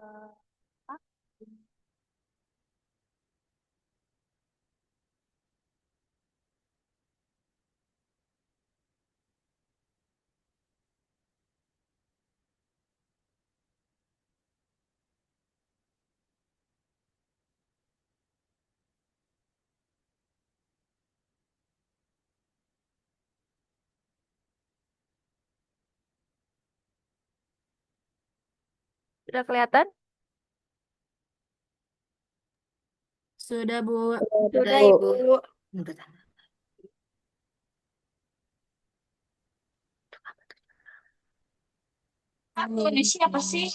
Apa? Sudah kelihatan? Sudah, Bu. Sudah, Bu. Ibu. Ini siapa sih?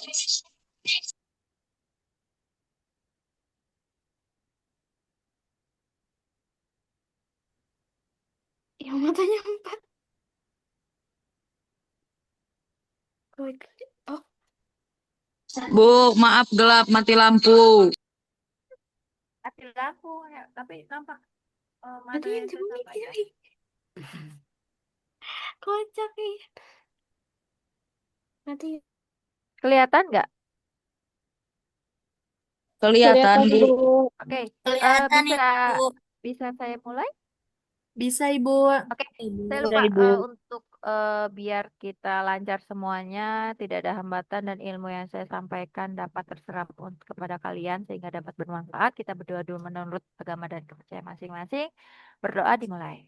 Yang matanya empat. Oh, Bu, maaf gelap mati lampu. Mati lampu ya, tapi nampak mana matanya yang saya cemik. sampaikan. Kocak nih. Mati. Kelihatan nggak? Kelihatan, Kelihatan, Bu. Bu. Oke, Kelihatan, bisa Ibu. bisa saya mulai? Bisa, Ibu. Oke, Ibu. saya Bisa, lupa Ibu. untuk biar kita lancar semuanya, tidak ada hambatan dan ilmu yang saya sampaikan dapat terserap kepada kalian sehingga dapat bermanfaat. Kita berdoa dulu menurut agama dan kepercayaan masing-masing. Berdoa dimulai.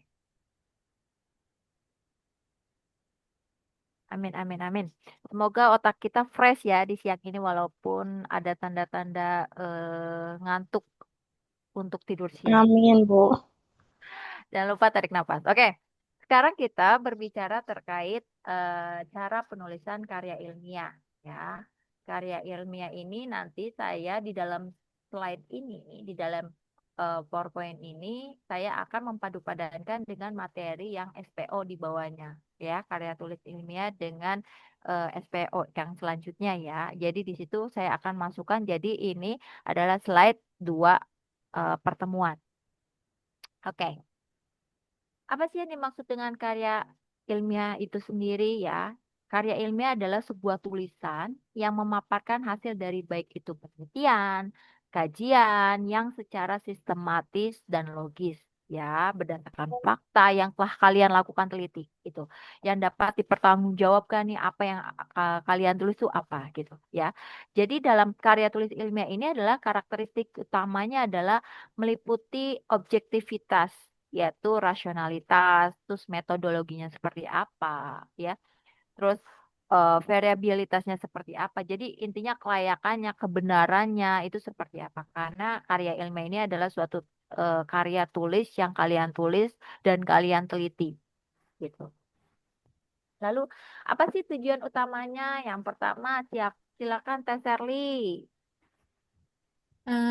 Amin, amin, amin. Semoga otak kita fresh ya di siang ini walaupun ada tanda-tanda ngantuk untuk tidur siang. Amin, Bu. Jangan lupa tarik nafas. Oke, sekarang kita berbicara terkait cara penulisan karya ilmiah. Ya, karya ilmiah ini nanti saya di dalam slide ini, di dalam PowerPoint ini, saya akan memadupadankan dengan materi yang SPO di bawahnya. Ya, karya tulis ilmiah dengan SPO yang selanjutnya ya. Jadi di situ saya akan masukkan. Jadi ini adalah slide dua pertemuan. Oke. Apa sih yang dimaksud dengan karya ilmiah itu sendiri ya? Karya ilmiah adalah sebuah tulisan yang memaparkan hasil dari baik itu penelitian, kajian yang secara sistematis dan logis ya, berdasarkan fakta yang telah kalian lakukan teliti itu. Yang dapat dipertanggungjawabkan nih apa yang kalian tulis itu apa gitu ya. Jadi dalam karya tulis ilmiah ini adalah karakteristik utamanya adalah meliputi objektivitas yaitu rasionalitas, terus metodologinya seperti apa, ya, terus variabilitasnya seperti apa. Jadi intinya kelayakannya, kebenarannya itu seperti apa. Karena karya ilmiah ini adalah suatu karya tulis yang kalian tulis dan kalian teliti, gitu. Lalu apa sih tujuan utamanya? Yang pertama, silakan Teh Serly.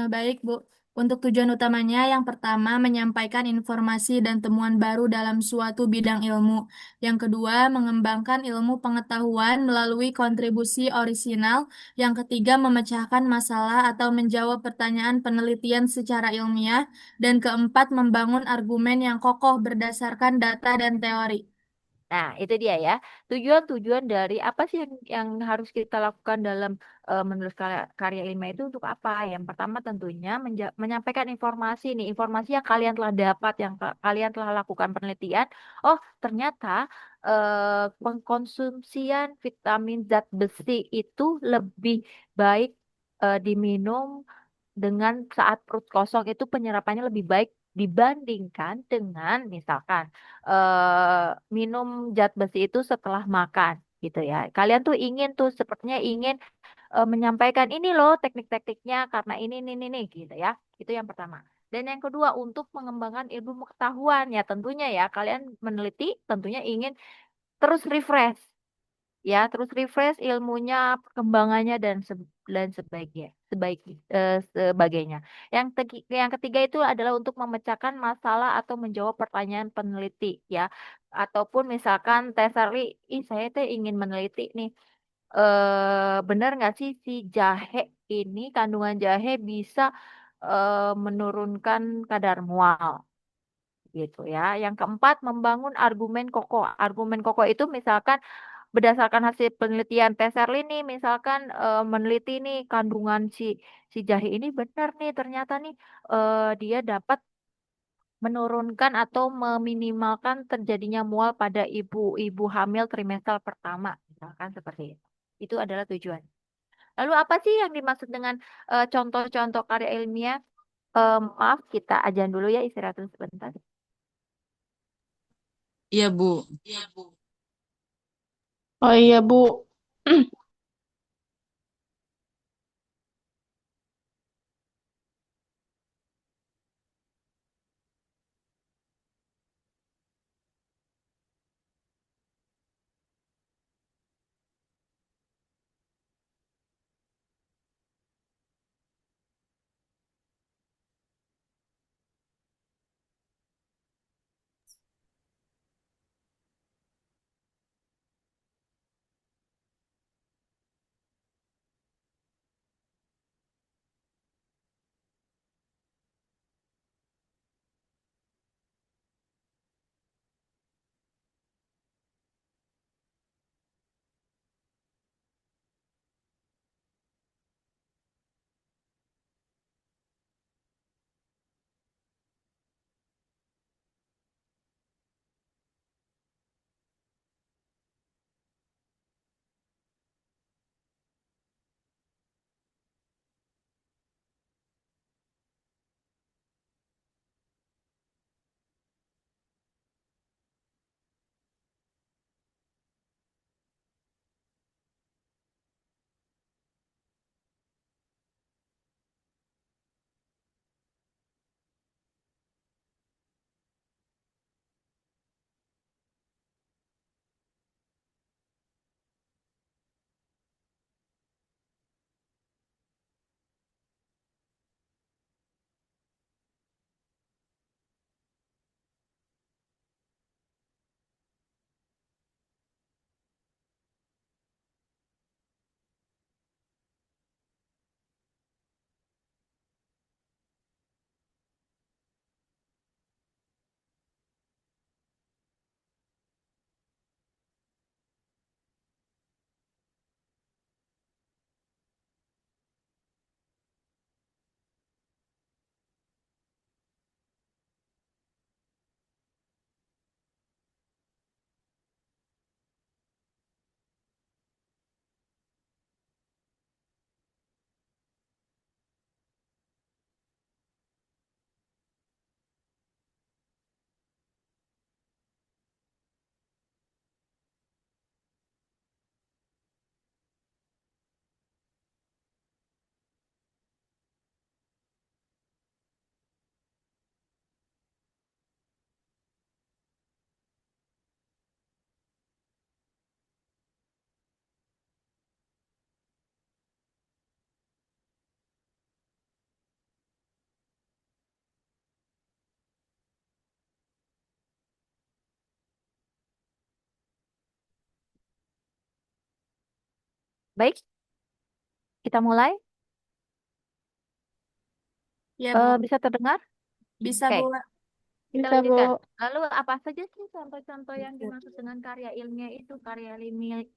Baik, Bu. Untuk tujuan utamanya, yang pertama, menyampaikan informasi dan temuan baru dalam suatu bidang ilmu. Yang kedua, mengembangkan ilmu pengetahuan melalui kontribusi orisinal. Yang ketiga, memecahkan masalah atau menjawab pertanyaan penelitian secara ilmiah. Dan keempat, membangun argumen yang kokoh berdasarkan data dan teori. Nah, itu dia ya. Tujuan-tujuan dari apa sih yang harus kita lakukan dalam menulis karya ilmiah itu untuk apa? Yang pertama tentunya menyampaikan informasi nih, informasi yang kalian telah dapat, yang kalian telah lakukan penelitian. Oh, ternyata pengkonsumsian vitamin zat besi itu lebih baik diminum dengan saat perut kosong itu penyerapannya lebih baik dibandingkan dengan misalkan minum zat besi itu setelah makan gitu ya. Kalian tuh ingin tuh sepertinya ingin menyampaikan ini loh teknik-tekniknya karena ini gitu ya. Itu yang pertama. Dan yang kedua untuk mengembangkan ilmu pengetahuan ya tentunya ya kalian meneliti tentunya ingin terus refresh ya terus refresh ilmunya perkembangannya dan sebagainya yang ketiga itu adalah untuk memecahkan masalah atau menjawab pertanyaan peneliti ya ataupun misalkan tes Sari, ih saya teh ingin meneliti nih benar nggak sih si jahe ini kandungan jahe bisa menurunkan kadar mual gitu ya. Yang keempat, membangun argumen kokoh. Argumen kokoh itu misalkan berdasarkan hasil penelitian Teh Serlin nih, misalkan meneliti nih kandungan si jahe ini benar nih, ternyata nih dia dapat menurunkan atau meminimalkan terjadinya mual pada ibu-ibu hamil trimester pertama, misalkan seperti itu. Itu adalah tujuan. Lalu apa sih yang dimaksud dengan contoh-contoh karya ilmiah? Maaf, kita ajan dulu ya, istirahat dulu sebentar. Iya, Bu. Oh iya, Bu. Baik, kita mulai. Ya, Bu. Bisa terdengar? Bisa, Oke, Bu. kita Bisa, Bu. lanjutkan. Lalu apa saja sih contoh-contoh yang dimaksud dengan karya ilmiah itu? Karya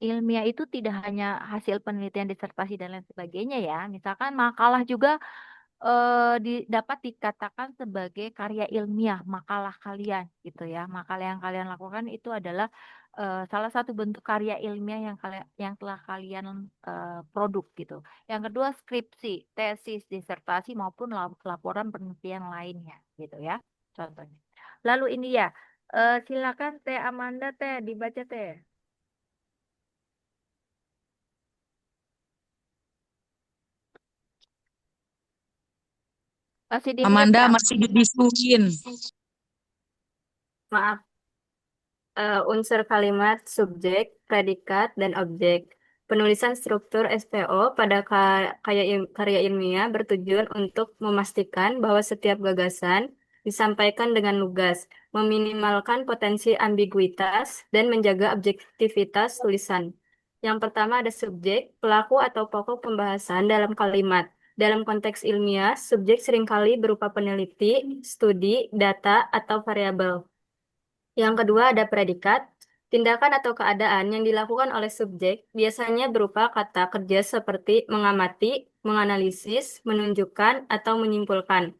ilmiah itu tidak hanya hasil penelitian disertasi dan lain sebagainya ya. Misalkan makalah juga dapat dikatakan sebagai karya ilmiah, makalah kalian gitu ya. Makalah yang kalian lakukan itu adalah salah satu bentuk karya ilmiah yang telah kalian produk gitu. Yang kedua skripsi, tesis, disertasi maupun laporan penelitian lainnya gitu ya. Contohnya. Lalu ini ya, silakan Teh Amanda Teh dibaca Teh. Masih di mute Amanda Teh masih Amanda. dibisuin. Maaf, unsur kalimat, subjek, predikat, dan objek. Penulisan struktur SPO pada karya ilmiah bertujuan untuk memastikan bahwa setiap gagasan disampaikan dengan lugas, meminimalkan potensi ambiguitas, dan menjaga objektivitas tulisan. Yang pertama ada subjek, pelaku atau pokok pembahasan dalam kalimat. Dalam konteks ilmiah, subjek seringkali berupa peneliti, studi, data, atau variabel. Yang kedua ada predikat. Tindakan atau keadaan yang dilakukan oleh subjek biasanya berupa kata kerja seperti mengamati, menganalisis, menunjukkan, atau menyimpulkan.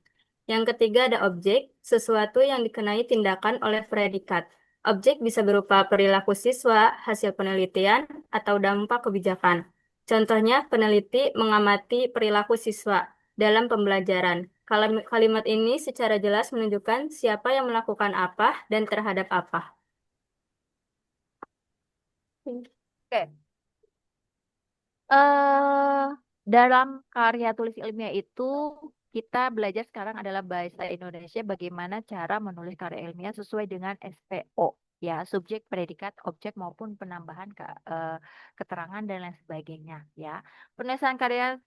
Yang ketiga ada objek, sesuatu yang dikenai tindakan oleh predikat. Objek bisa berupa perilaku siswa, hasil penelitian, atau dampak kebijakan. Contohnya, peneliti mengamati perilaku siswa dalam pembelajaran. Kalimat ini secara jelas menunjukkan siapa yang melakukan apa dan terhadap apa. Oke. eh Dalam karya tulis ilmiah itu kita belajar sekarang adalah bahasa Indonesia, bagaimana cara menulis karya ilmiah sesuai dengan SPO, ya, subjek, predikat, objek maupun penambahan keterangan dan lain sebagainya, ya. Penulisan karya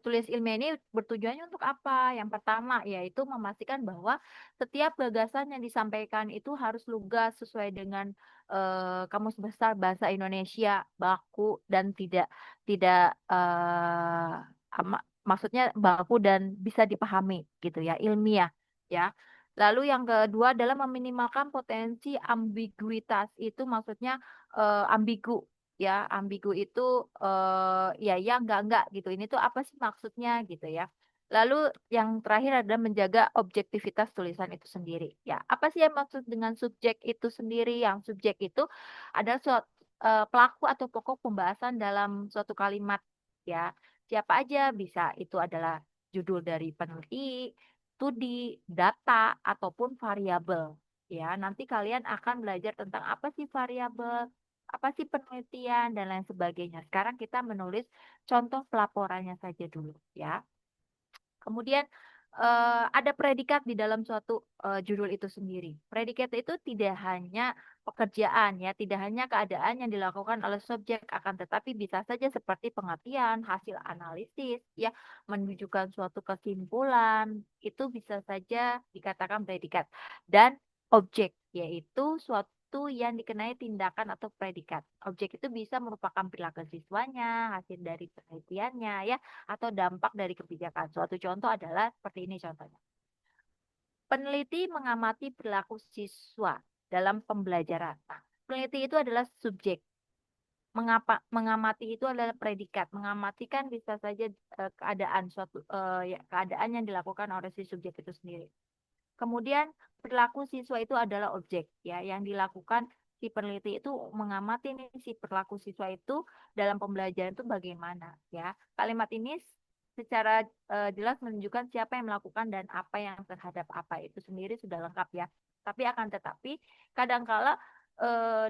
tulis ilmiah ini bertujuannya untuk apa? Yang pertama yaitu memastikan bahwa setiap gagasan yang disampaikan itu harus lugas sesuai dengan Kamus Besar Bahasa Indonesia baku dan tidak maksudnya baku dan bisa dipahami gitu ya, ilmiah, ya. Lalu yang kedua adalah meminimalkan potensi ambiguitas, itu maksudnya ambigu, ya. Ambigu itu ya enggak gitu, ini tuh apa sih maksudnya gitu ya. Lalu yang terakhir adalah menjaga objektivitas tulisan itu sendiri, ya. Apa sih yang maksud dengan subjek itu sendiri? Yang subjek itu adalah suatu pelaku atau pokok pembahasan dalam suatu kalimat, ya. Siapa aja bisa, itu adalah judul dari peneliti, studi, data, ataupun variabel, ya. Nanti kalian akan belajar tentang apa sih variabel, apa sih penelitian dan lain sebagainya. Sekarang kita menulis contoh pelaporannya saja dulu, ya. Kemudian ada predikat di dalam suatu judul itu sendiri. Predikat itu tidak hanya pekerjaan, ya, tidak hanya keadaan yang dilakukan oleh subjek, akan tetapi bisa saja seperti pengertian, hasil analisis, ya, menunjukkan suatu kesimpulan, itu bisa saja dikatakan predikat. Dan objek, yaitu suatu yang dikenai tindakan atau predikat. Objek itu bisa merupakan perilaku siswanya, hasil dari penelitiannya, ya, atau dampak dari kebijakan. Suatu contoh adalah seperti ini contohnya. Peneliti mengamati perilaku siswa dalam pembelajaran. Nah, peneliti itu adalah subjek. Mengamati itu adalah predikat. Mengamati kan bisa saja keadaan keadaan yang dilakukan oleh si subjek itu sendiri. Kemudian perilaku siswa itu adalah objek, ya, yang dilakukan si peneliti itu mengamati nih si perilaku siswa itu dalam pembelajaran itu bagaimana, ya. Kalimat ini secara jelas menunjukkan siapa yang melakukan dan apa yang terhadap apa, itu sendiri sudah lengkap, ya. Tapi akan tetapi kadangkala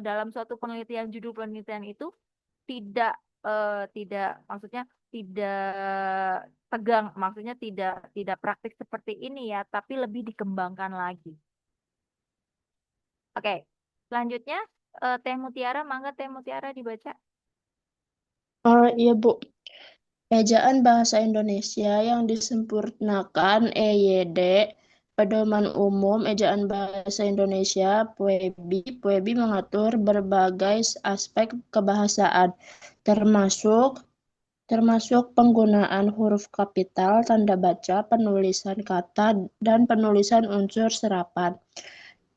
dalam suatu penelitian, judul penelitian itu tidak tidak maksudnya tidak tegang, maksudnya tidak praktik seperti ini, ya, tapi lebih dikembangkan lagi. Oke, selanjutnya Teh Mutiara, mangga Teh Mutiara dibaca. Iya, Bu. Ejaan Bahasa Indonesia yang disempurnakan EYD, Pedoman Umum Ejaan Bahasa Indonesia PUEBI. PUEBI mengatur berbagai aspek kebahasaan, termasuk penggunaan huruf kapital, tanda baca, penulisan kata, dan penulisan unsur serapan.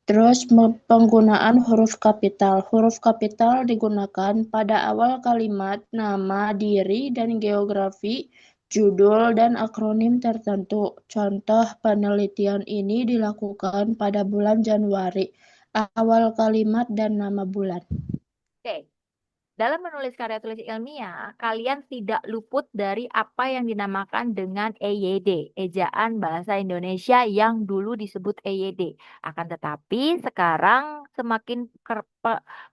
Terus penggunaan huruf kapital. Huruf kapital digunakan pada awal kalimat, nama, diri, dan geografi, judul, dan akronim tertentu. Contoh penelitian ini dilakukan pada bulan Januari, awal kalimat dan nama bulan. Oke. Dalam menulis karya tulis ilmiah, kalian tidak luput dari apa yang dinamakan dengan EYD, Ejaan Bahasa Indonesia yang dulu disebut EYD. Akan tetapi sekarang semakin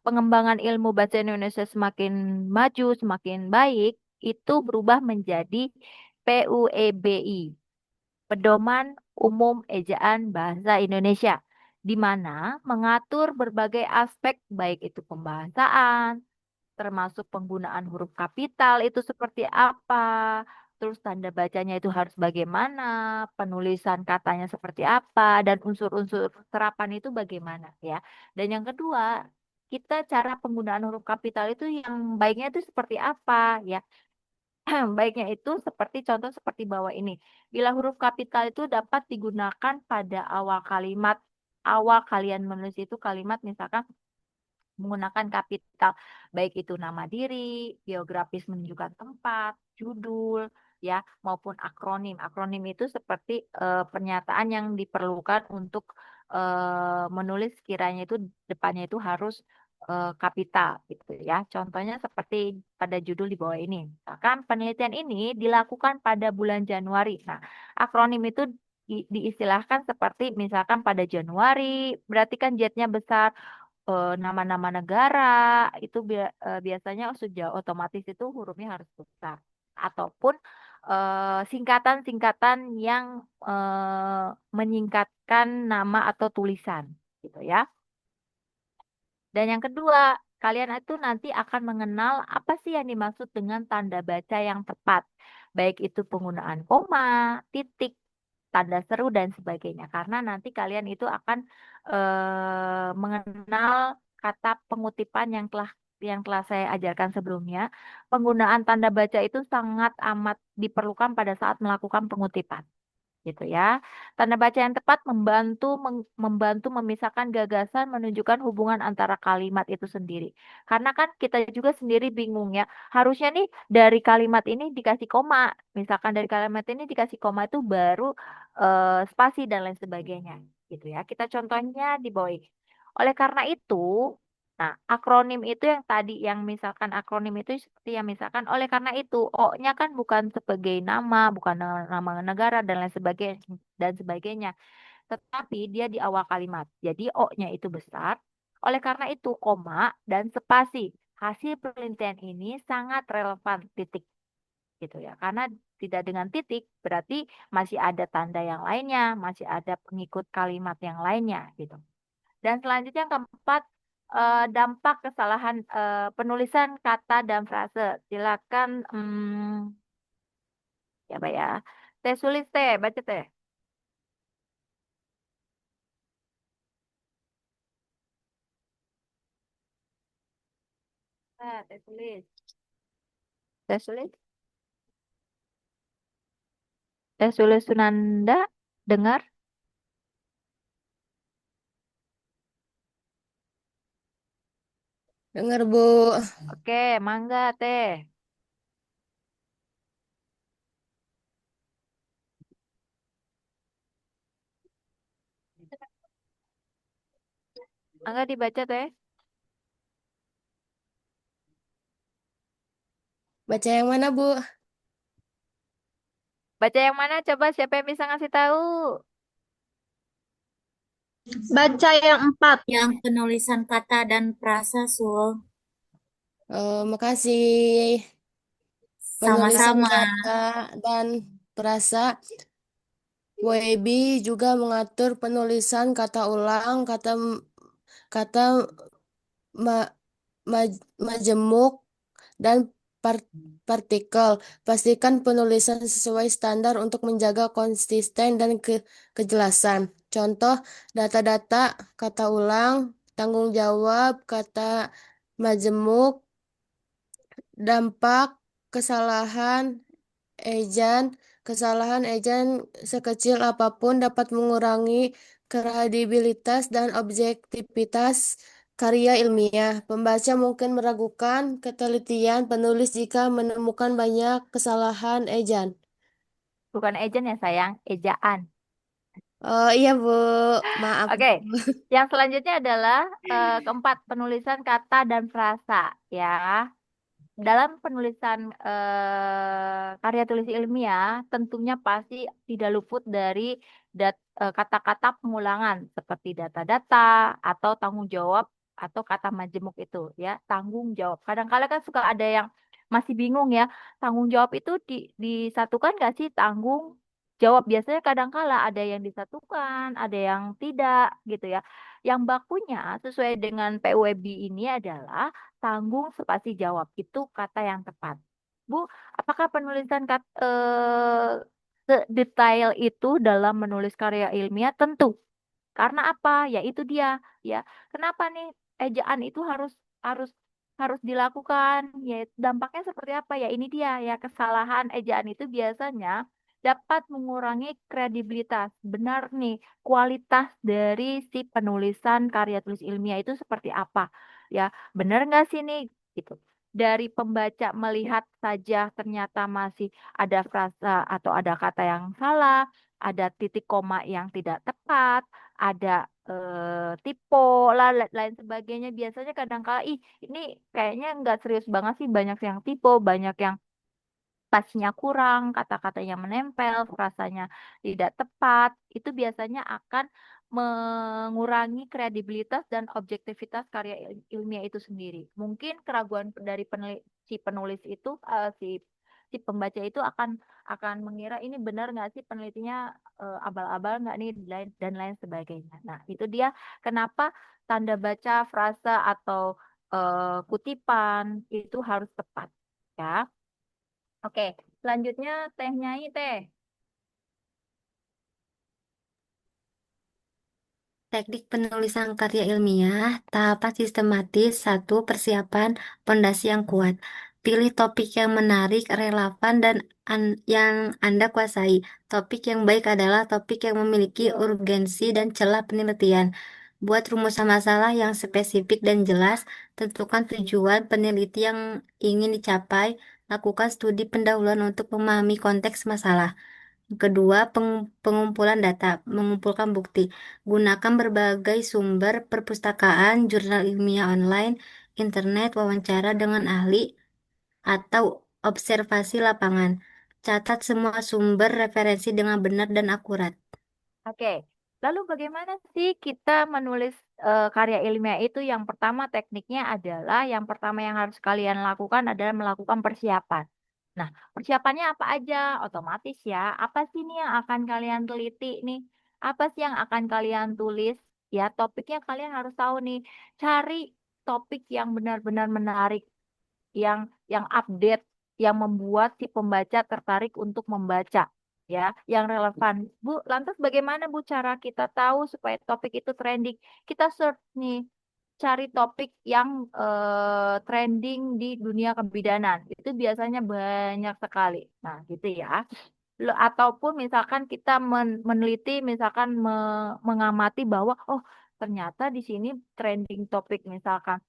pengembangan ilmu bahasa Indonesia semakin maju, semakin baik, itu berubah menjadi PUEBI, Pedoman Umum Ejaan Bahasa Indonesia, di mana mengatur berbagai aspek baik itu pembahasaan, termasuk penggunaan huruf kapital itu seperti apa, terus tanda bacanya itu harus bagaimana, penulisan katanya seperti apa, dan unsur-unsur serapan itu bagaimana, ya. Dan yang kedua, kita cara penggunaan huruf kapital itu yang baiknya itu seperti apa, ya. Baiknya itu seperti contoh seperti bawah ini. Bila huruf kapital itu dapat digunakan pada awal kalimat, awal kalian menulis itu kalimat misalkan menggunakan kapital, baik itu nama diri, biografis menunjukkan tempat, judul, ya, maupun akronim. Akronim itu seperti pernyataan yang diperlukan untuk menulis kiranya itu depannya itu harus kapital gitu ya. Contohnya seperti pada judul di bawah ini. Misalkan penelitian ini dilakukan pada bulan Januari. Nah, akronim itu diistilahkan seperti misalkan pada Januari, berarti kan jetnya besar, nama-nama negara itu biasanya sudah otomatis itu hurufnya harus besar. Ataupun singkatan-singkatan yang menyingkatkan nama atau tulisan gitu ya. Dan yang kedua, kalian itu nanti akan mengenal apa sih yang dimaksud dengan tanda baca yang tepat. Baik itu penggunaan koma, titik, tanda seru, dan sebagainya. Karena nanti kalian itu akan mengenal kata pengutipan yang telah saya ajarkan sebelumnya. Penggunaan tanda baca itu sangat amat diperlukan pada saat melakukan pengutipan gitu ya. Tanda baca yang tepat membantu memisahkan gagasan, menunjukkan hubungan antara kalimat itu sendiri. Karena kan kita juga sendiri bingung ya. Harusnya nih dari kalimat ini dikasih koma. Misalkan dari kalimat ini dikasih koma itu baru spasi dan lain sebagainya gitu ya. Kita contohnya di bawah ini. Oleh karena itu, nah, akronim itu yang tadi, yang misalkan akronim itu seperti yang misalkan oleh karena itu, O-nya kan bukan sebagai nama, bukan nama negara dan sebagainya, tetapi dia di awal kalimat. Jadi O-nya itu besar. Oleh karena itu, koma dan spasi. Hasil penelitian ini sangat relevan titik gitu ya. Karena tidak dengan titik berarti masih ada tanda yang lainnya, masih ada pengikut kalimat yang lainnya gitu. Dan selanjutnya yang keempat, dampak kesalahan penulisan kata dan frase. Silakan, ya Pak ya. Teh tulis teh, baca teh. Teh tulis. Teh tulis. Teh tulis Sunanda, dengar? Dengar, Bu. Oke, mangga teh. Mangga dibaca teh. Baca yang mana, Bu? Baca yang mana? Coba siapa yang bisa ngasih tahu? Baca yang 4. Yang penulisan kata dan frasa, Sul. Makasih. Penulisan Sama-sama. kata dan frasa. WEB juga mengatur penulisan kata ulang, kata ma- majemuk, dan partikel. Pastikan penulisan sesuai standar untuk menjaga konsisten dan kejelasan. Contoh, data-data, kata ulang, tanggung jawab, kata majemuk, dampak, kesalahan, ejan. Kesalahan ejan sekecil apapun dapat mengurangi kredibilitas dan objektivitas karya ilmiah. Pembaca mungkin meragukan ketelitian penulis jika menemukan banyak kesalahan ejan. Bukan agent ya sayang, ejaan. Oh iya, Bu. Maaf. Oke, yang selanjutnya adalah keempat, penulisan kata dan frasa ya. Dalam penulisan karya tulis ilmiah, tentunya pasti tidak luput dari kata-kata pengulangan seperti data-data atau tanggung jawab atau kata majemuk itu ya, tanggung jawab. Kadang-kala kan suka ada yang masih bingung ya, tanggung jawab itu disatukan nggak sih tanggung jawab? Biasanya kadang-kala ada yang disatukan, ada yang tidak gitu ya. Yang bakunya sesuai dengan PUEB ini adalah tanggung spasi jawab. Itu kata yang tepat. Bu, apakah penulisan sedetail itu dalam menulis karya ilmiah? Tentu. Karena apa? Ya itu dia, ya. Kenapa nih ejaan itu harus harus harus dilakukan? Ya dampaknya seperti apa? Ya ini dia, ya kesalahan ejaan itu biasanya dapat mengurangi kredibilitas. Benar nih, kualitas dari si penulisan karya tulis ilmiah itu seperti apa? Ya, benar nggak sih nih? Gitu. Dari pembaca melihat saja ternyata masih ada frasa atau ada kata yang salah, ada titik koma yang tidak tepat, ada typo, lain sebagainya. Biasanya kadang-kala, ih, ini kayaknya nggak serius banget sih, banyak yang typo, banyak yang pasnya kurang, kata-katanya menempel, frasanya tidak tepat, itu biasanya akan mengurangi kredibilitas dan objektivitas karya ilmiah itu sendiri. Mungkin keraguan dari si penulis itu, si pembaca itu akan mengira ini benar nggak sih penelitinya, abal-abal nggak nih, dan lain sebagainya. Nah, itu dia kenapa tanda baca, frasa atau kutipan itu harus tepat, ya. Oke, selanjutnya Teh Nyai Teh. Teknik penulisan karya ilmiah, tahapan sistematis, 1. Persiapan, pondasi yang kuat. Pilih topik yang menarik, relevan, dan yang Anda kuasai. Topik yang baik adalah topik yang memiliki urgensi dan celah penelitian. Buat rumusan masalah yang spesifik dan jelas, tentukan tujuan peneliti yang ingin dicapai, lakukan studi pendahuluan untuk memahami konteks masalah. Kedua, pengumpulan data, mengumpulkan bukti. Gunakan berbagai sumber perpustakaan, jurnal ilmiah online, internet, wawancara dengan ahli, atau observasi lapangan. Catat semua sumber referensi dengan benar dan akurat. Oke, lalu bagaimana sih kita menulis karya ilmiah itu? Yang pertama tekniknya adalah, yang pertama yang harus kalian lakukan adalah melakukan persiapan. Nah, persiapannya apa aja? Otomatis ya, apa sih nih yang akan kalian teliti nih? Apa sih yang akan kalian tulis? Ya, topiknya kalian harus tahu nih. Cari topik yang benar-benar menarik, yang update, yang membuat si pembaca tertarik untuk membaca, ya, yang relevan. Bu, lantas bagaimana Bu cara kita tahu supaya topik itu trending? Kita search nih, cari topik yang trending di dunia kebidanan. Itu biasanya banyak sekali. Nah, gitu ya. Ataupun misalkan kita meneliti, misalkan mengamati bahwa oh, ternyata di sini trending topik misalkan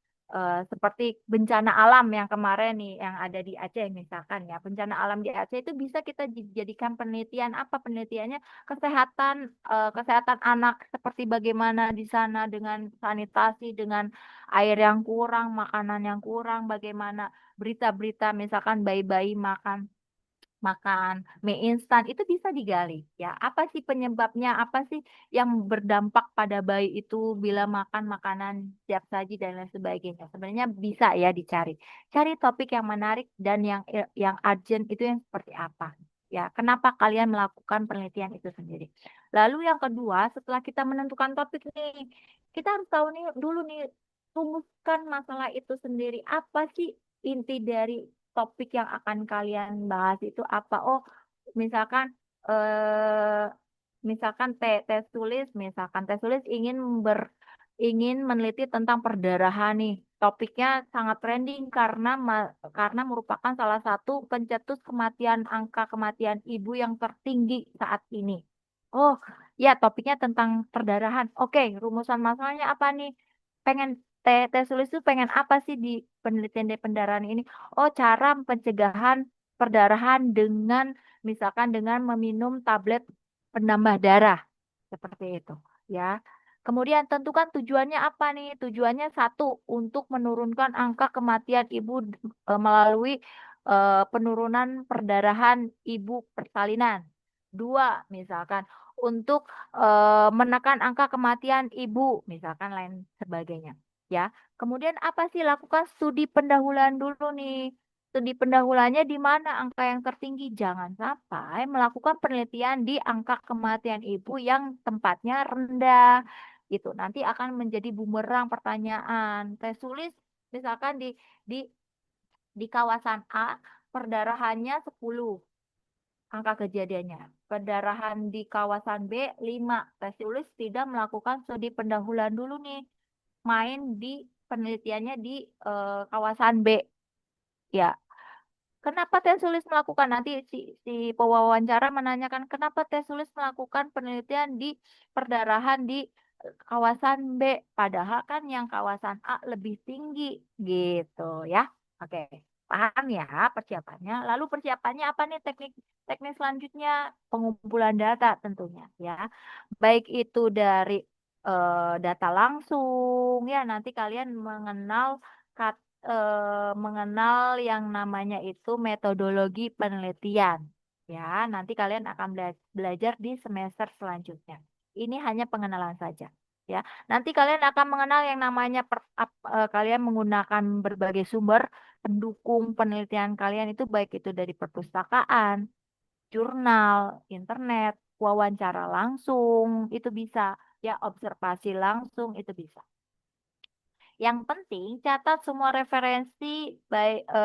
seperti bencana alam yang kemarin nih yang ada di Aceh misalkan, ya, bencana alam di Aceh itu bisa kita jadikan penelitian. Apa penelitiannya? Kesehatan anak seperti bagaimana di sana dengan sanitasi, dengan air yang kurang, makanan yang kurang, bagaimana berita-berita misalkan bayi-bayi makan mie instan itu bisa digali, ya, apa sih penyebabnya, apa sih yang berdampak pada bayi itu bila makan makanan siap saji dan lain sebagainya. Sebenarnya bisa ya dicari, cari topik yang menarik dan yang urgent itu yang seperti apa, ya, kenapa kalian melakukan penelitian itu sendiri. Lalu yang kedua, setelah kita menentukan topik nih, kita harus tahu nih dulu nih, rumuskan masalah itu sendiri. Apa sih inti dari topik yang akan kalian bahas itu apa? Oh, misalkan eh misalkan tes tulis ingin meneliti tentang perdarahan nih. Topiknya sangat trending karena merupakan salah satu pencetus kematian, angka kematian ibu yang tertinggi saat ini. Oh, ya, topiknya tentang perdarahan. Oke, rumusan masalahnya apa nih? Pengen tes tulis itu pengen apa sih di penelitian di pendarahan ini? Oh, cara pencegahan perdarahan dengan misalkan dengan meminum tablet penambah darah seperti itu, ya. Kemudian tentukan tujuannya apa nih? Tujuannya satu, untuk menurunkan angka kematian ibu melalui penurunan perdarahan ibu persalinan. Dua, misalkan untuk menekan angka kematian ibu, misalkan lain sebagainya, ya. Kemudian apa sih? Lakukan studi pendahuluan dulu nih. Studi pendahuluannya di mana angka yang tertinggi. Jangan sampai melakukan penelitian di angka kematian ibu yang tempatnya rendah. Itu nanti akan menjadi bumerang pertanyaan. Tes tulis misalkan di di kawasan A perdarahannya 10 angka kejadiannya. Perdarahan di kawasan B 5. Tes tulis tidak melakukan studi pendahuluan dulu nih. Main di penelitiannya di kawasan B. Ya, kenapa tes tulis melakukan, nanti si pewawancara menanyakan kenapa tes tulis melakukan penelitian di perdarahan di kawasan B, padahal kan yang kawasan A lebih tinggi gitu ya. Oke, paham ya persiapannya. Lalu persiapannya apa nih teknik selanjutnya? Pengumpulan data tentunya ya. Baik itu dari data langsung ya, nanti kalian mengenal yang namanya itu metodologi penelitian ya. Nanti kalian akan belajar di semester selanjutnya. Ini hanya pengenalan saja ya. Nanti kalian akan mengenal yang namanya kalian menggunakan berbagai sumber pendukung penelitian kalian itu, baik itu dari perpustakaan, jurnal, internet, wawancara langsung itu bisa ya, observasi langsung itu bisa. Yang penting catat semua referensi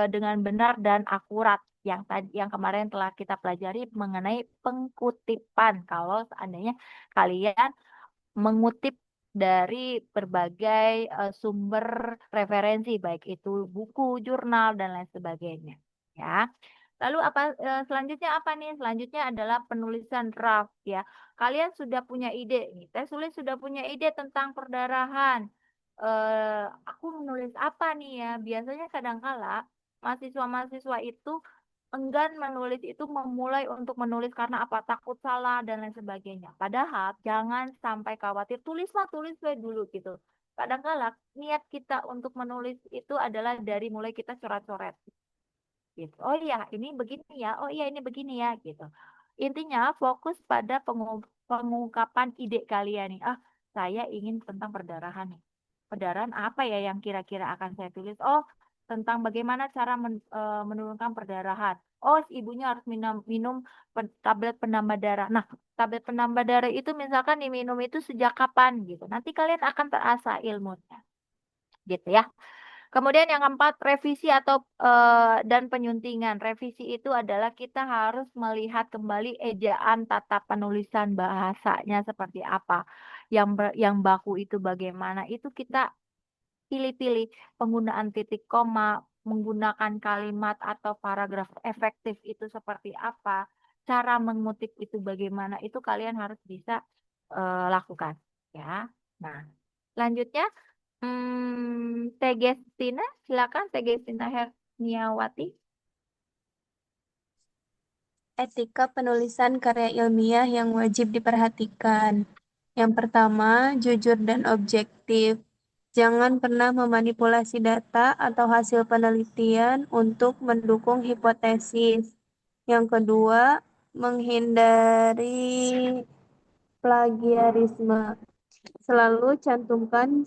dengan benar dan akurat. Yang kemarin telah kita pelajari mengenai pengkutipan. Kalau seandainya kalian mengutip dari berbagai sumber referensi, baik itu buku, jurnal, dan lain sebagainya. Ya. Lalu selanjutnya apa nih? Selanjutnya adalah penulisan draft ya. Kalian sudah punya ide nih. Tes tulis sudah punya ide tentang perdarahan. Aku menulis apa nih ya? Biasanya kadangkala mahasiswa-mahasiswa itu enggan menulis, itu memulai untuk menulis karena apa? Takut salah dan lain sebagainya. Padahal jangan sampai khawatir, tulis we dulu gitu. Kadangkala niat kita untuk menulis itu adalah dari mulai kita coret-coret gitu. Oh iya, ini begini ya. Oh iya, ini begini ya gitu. Intinya fokus pada pengungkapan ide kalian nih. Ah, saya ingin tentang perdarahan nih. Perdarahan apa ya yang kira-kira akan saya tulis? Oh, tentang bagaimana cara menurunkan perdarahan. Oh, ibunya harus minum tablet penambah darah. Nah, tablet penambah darah itu misalkan diminum itu sejak kapan gitu. Nanti kalian akan terasa ilmunya. Gitu ya. Kemudian yang keempat, revisi atau dan penyuntingan. Revisi itu adalah kita harus melihat kembali ejaan tata penulisan bahasanya seperti apa. Yang baku itu bagaimana. Itu kita pilih-pilih penggunaan titik koma, menggunakan kalimat atau paragraf efektif itu seperti apa. Cara mengutip itu bagaimana. Itu kalian harus bisa lakukan ya. Nah, selanjutnya Tegestina, silakan Tegestina Herniawati. Etika penulisan karya ilmiah yang wajib diperhatikan. Yang pertama, jujur dan objektif. Jangan pernah memanipulasi data atau hasil penelitian untuk mendukung hipotesis. Yang kedua, menghindari plagiarisme. Selalu cantumkan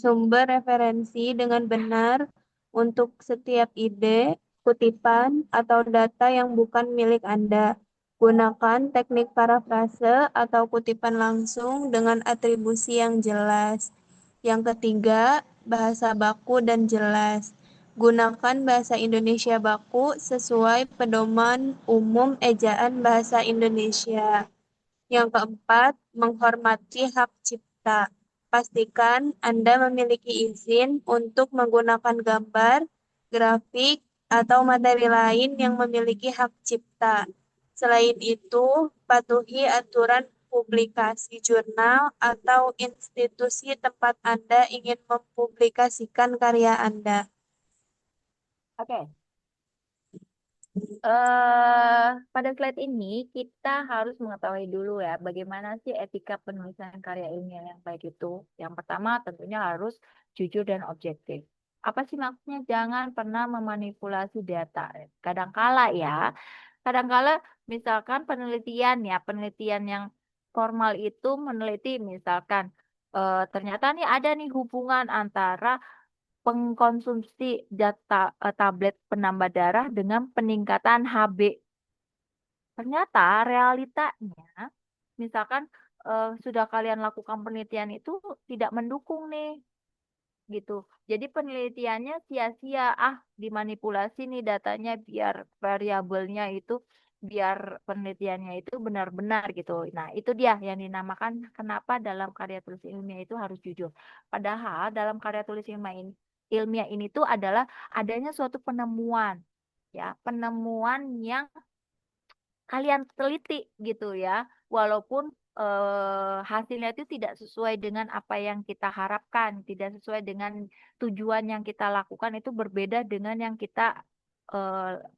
sumber referensi dengan benar untuk setiap ide, kutipan, atau data yang bukan milik Anda. Gunakan teknik parafrase atau kutipan langsung dengan atribusi yang jelas. Yang ketiga, bahasa baku dan jelas. Gunakan bahasa Indonesia baku sesuai pedoman umum ejaan bahasa Indonesia. Yang keempat, menghormati hak cipta. Pastikan Anda memiliki izin untuk menggunakan gambar, grafik, atau materi lain yang memiliki hak cipta. Selain itu, patuhi aturan publikasi jurnal atau institusi tempat Anda ingin mempublikasikan karya Anda. Oke. Pada slide ini kita harus mengetahui dulu ya bagaimana sih etika penulisan karya ilmiah yang baik itu. Yang pertama tentunya harus jujur dan objektif. Apa sih maksudnya? Jangan pernah memanipulasi data. Kadangkala misalkan penelitian yang formal itu meneliti misalkan ternyata nih ada nih hubungan antara pengkonsumsi tablet penambah darah dengan peningkatan HB. Ternyata realitanya, misalkan sudah kalian lakukan penelitian itu tidak mendukung nih, gitu. Jadi penelitiannya sia-sia, dimanipulasi nih datanya biar variabelnya itu, biar penelitiannya itu benar-benar gitu. Nah, itu dia yang dinamakan kenapa dalam karya tulis ilmiah itu harus jujur. Padahal dalam karya tulis ilmiah ini tuh adalah adanya suatu penemuan, ya, penemuan yang kalian teliti gitu ya. Walaupun hasilnya itu tidak sesuai dengan apa yang kita harapkan, tidak sesuai dengan tujuan yang kita lakukan, itu berbeda dengan yang kita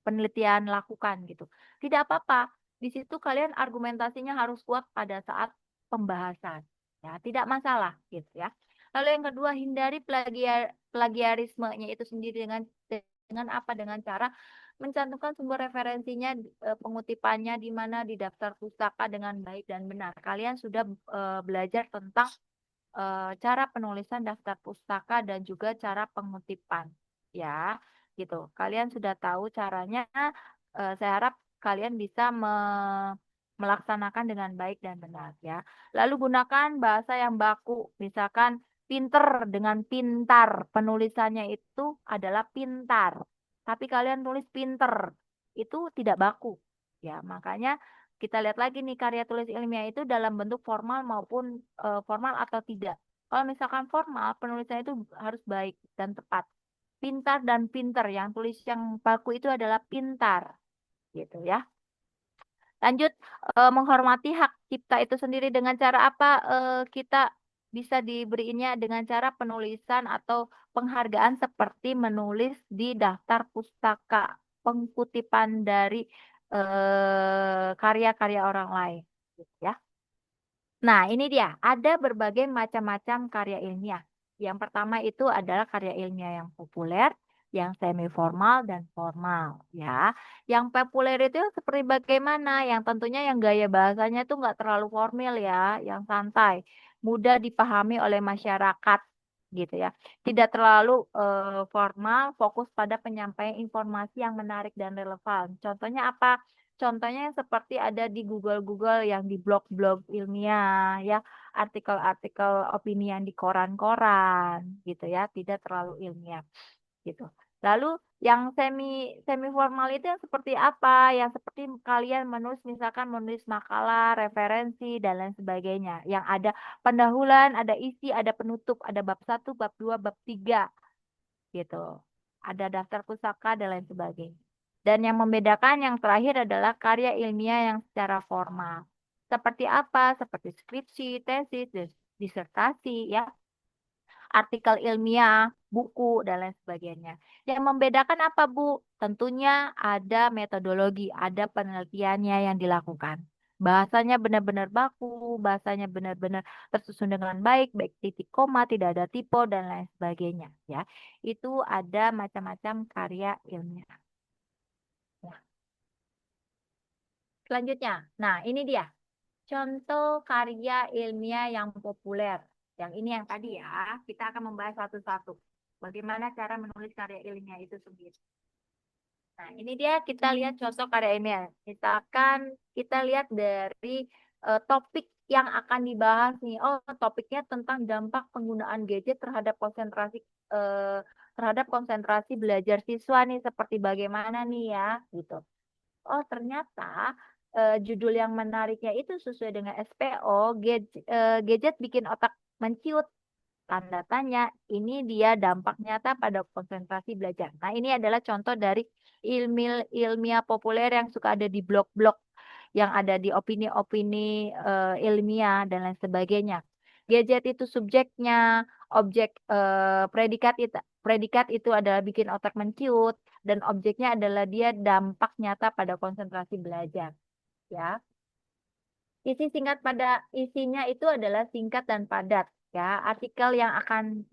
penelitian lakukan gitu. Tidak apa-apa. Di situ kalian argumentasinya harus kuat pada saat pembahasan. Ya, tidak masalah gitu ya. Lalu yang kedua, hindari plagiarismenya itu sendiri dengan apa? Dengan cara mencantumkan sumber referensinya, pengutipannya di mana di daftar pustaka dengan baik dan benar. Kalian sudah belajar tentang cara penulisan daftar pustaka dan juga cara pengutipan, ya, gitu. Kalian sudah tahu caranya. Saya harap kalian bisa melaksanakan dengan baik dan benar, ya. Lalu gunakan bahasa yang baku, misalkan pinter dengan pintar. Penulisannya itu adalah pintar. Tapi kalian tulis pinter, itu tidak baku. Ya, makanya kita lihat lagi nih karya tulis ilmiah itu dalam bentuk formal maupun formal atau tidak. Kalau misalkan formal, penulisannya itu harus baik dan tepat. Pintar dan pinter, yang tulis yang baku itu adalah pintar, gitu ya. Lanjut, menghormati hak cipta itu sendiri dengan cara apa? Kita bisa diberinya dengan cara penulisan atau penghargaan seperti menulis di daftar pustaka, pengkutipan dari karya-karya orang lain, gitu ya. Nah, ini dia, ada berbagai macam-macam karya ilmiah. Yang pertama itu adalah karya ilmiah yang populer, yang semi formal dan formal, ya. Yang populer itu seperti bagaimana? Yang tentunya yang gaya bahasanya itu nggak terlalu formal ya, yang santai, mudah dipahami oleh masyarakat, gitu ya. Tidak terlalu formal, fokus pada penyampaian informasi yang menarik dan relevan. Contohnya apa? Contohnya yang seperti ada di Google yang di blog-blog ilmiah ya, artikel-artikel opini yang di koran-koran gitu ya, tidak terlalu ilmiah gitu. Lalu yang semi formal itu yang seperti apa? Yang seperti kalian misalkan menulis makalah, referensi dan lain sebagainya. Yang ada pendahuluan, ada isi, ada penutup, ada bab 1, bab 2, bab 3 gitu. Ada daftar pusaka dan lain sebagainya. Dan yang membedakan yang terakhir adalah karya ilmiah yang secara formal. Seperti apa? Seperti skripsi, tesis, disertasi, ya, artikel ilmiah, buku, dan lain sebagainya. Yang membedakan apa, Bu? Tentunya ada metodologi, ada penelitiannya yang dilakukan. Bahasanya benar-benar baku, bahasanya benar-benar tersusun dengan baik, baik titik koma, tidak ada tipe, dan lain sebagainya. Ya, itu ada macam-macam karya ilmiah. Nah, selanjutnya, nah ini dia contoh karya ilmiah yang populer. Yang ini yang tadi ya, kita akan membahas satu-satu. Bagaimana cara menulis karya ilmiah itu sendiri. Nah, ini dia kita lihat contoh karya ilmiah. Misalkan kita lihat dari topik yang akan dibahas nih. Oh, topiknya tentang dampak penggunaan gadget terhadap konsentrasi belajar siswa nih, seperti bagaimana nih ya, gitu. Oh, ternyata judul yang menariknya itu sesuai dengan SPO, gadget bikin otak menciut. Tanda tanya, ini dia dampak nyata pada konsentrasi belajar. Nah, ini adalah contoh dari ilmiah populer yang suka ada di blog-blog, yang ada di opini-opini ilmiah dan lain sebagainya. Gadget itu subjeknya, objek predikat itu adalah bikin otak menciut, dan objeknya adalah dia dampak nyata pada konsentrasi belajar. Ya, isinya itu adalah singkat dan padat. Ya, artikel yang akan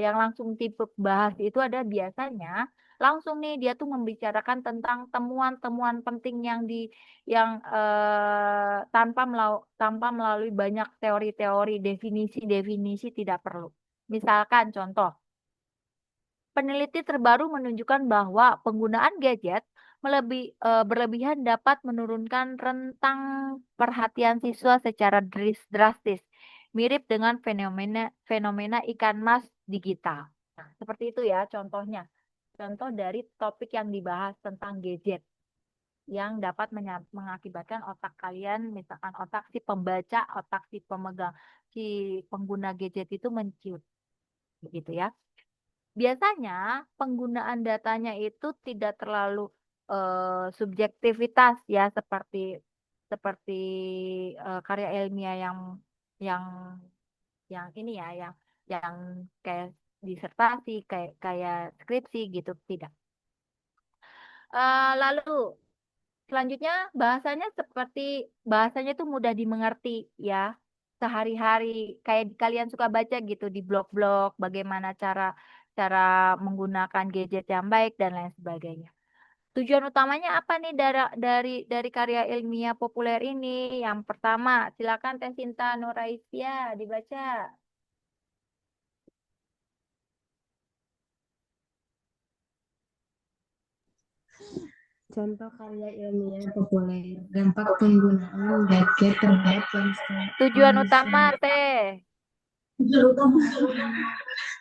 yang langsung dibahas itu ada biasanya langsung nih dia tuh membicarakan tentang temuan-temuan penting yang tanpa melalui banyak teori-teori, definisi-definisi tidak perlu. Misalkan contoh, peneliti terbaru menunjukkan bahwa penggunaan gadget berlebihan dapat menurunkan rentang perhatian siswa secara drastis, mirip dengan fenomena ikan mas digital. Nah, seperti itu ya contohnya. Contoh dari topik yang dibahas tentang gadget yang dapat mengakibatkan otak kalian, misalkan otak si pembaca, otak si pemegang, si pengguna gadget itu menciut, begitu ya. Biasanya penggunaan datanya itu tidak terlalu subjektivitas ya, seperti seperti karya ilmiah yang yang ini ya, yang kayak disertasi, kayak kayak skripsi gitu, tidak. Lalu selanjutnya bahasanya tuh mudah dimengerti ya. Sehari-hari kayak kalian suka baca gitu di blog-blog bagaimana cara cara menggunakan gadget yang baik dan lain sebagainya. Tujuan utamanya apa nih dari karya ilmiah populer ini? Yang pertama, silakan Teh Sinta Nuraisya dibaca. Contoh karya ilmiah populer, dampak penggunaan gadget terhadap Tujuan utama Teh.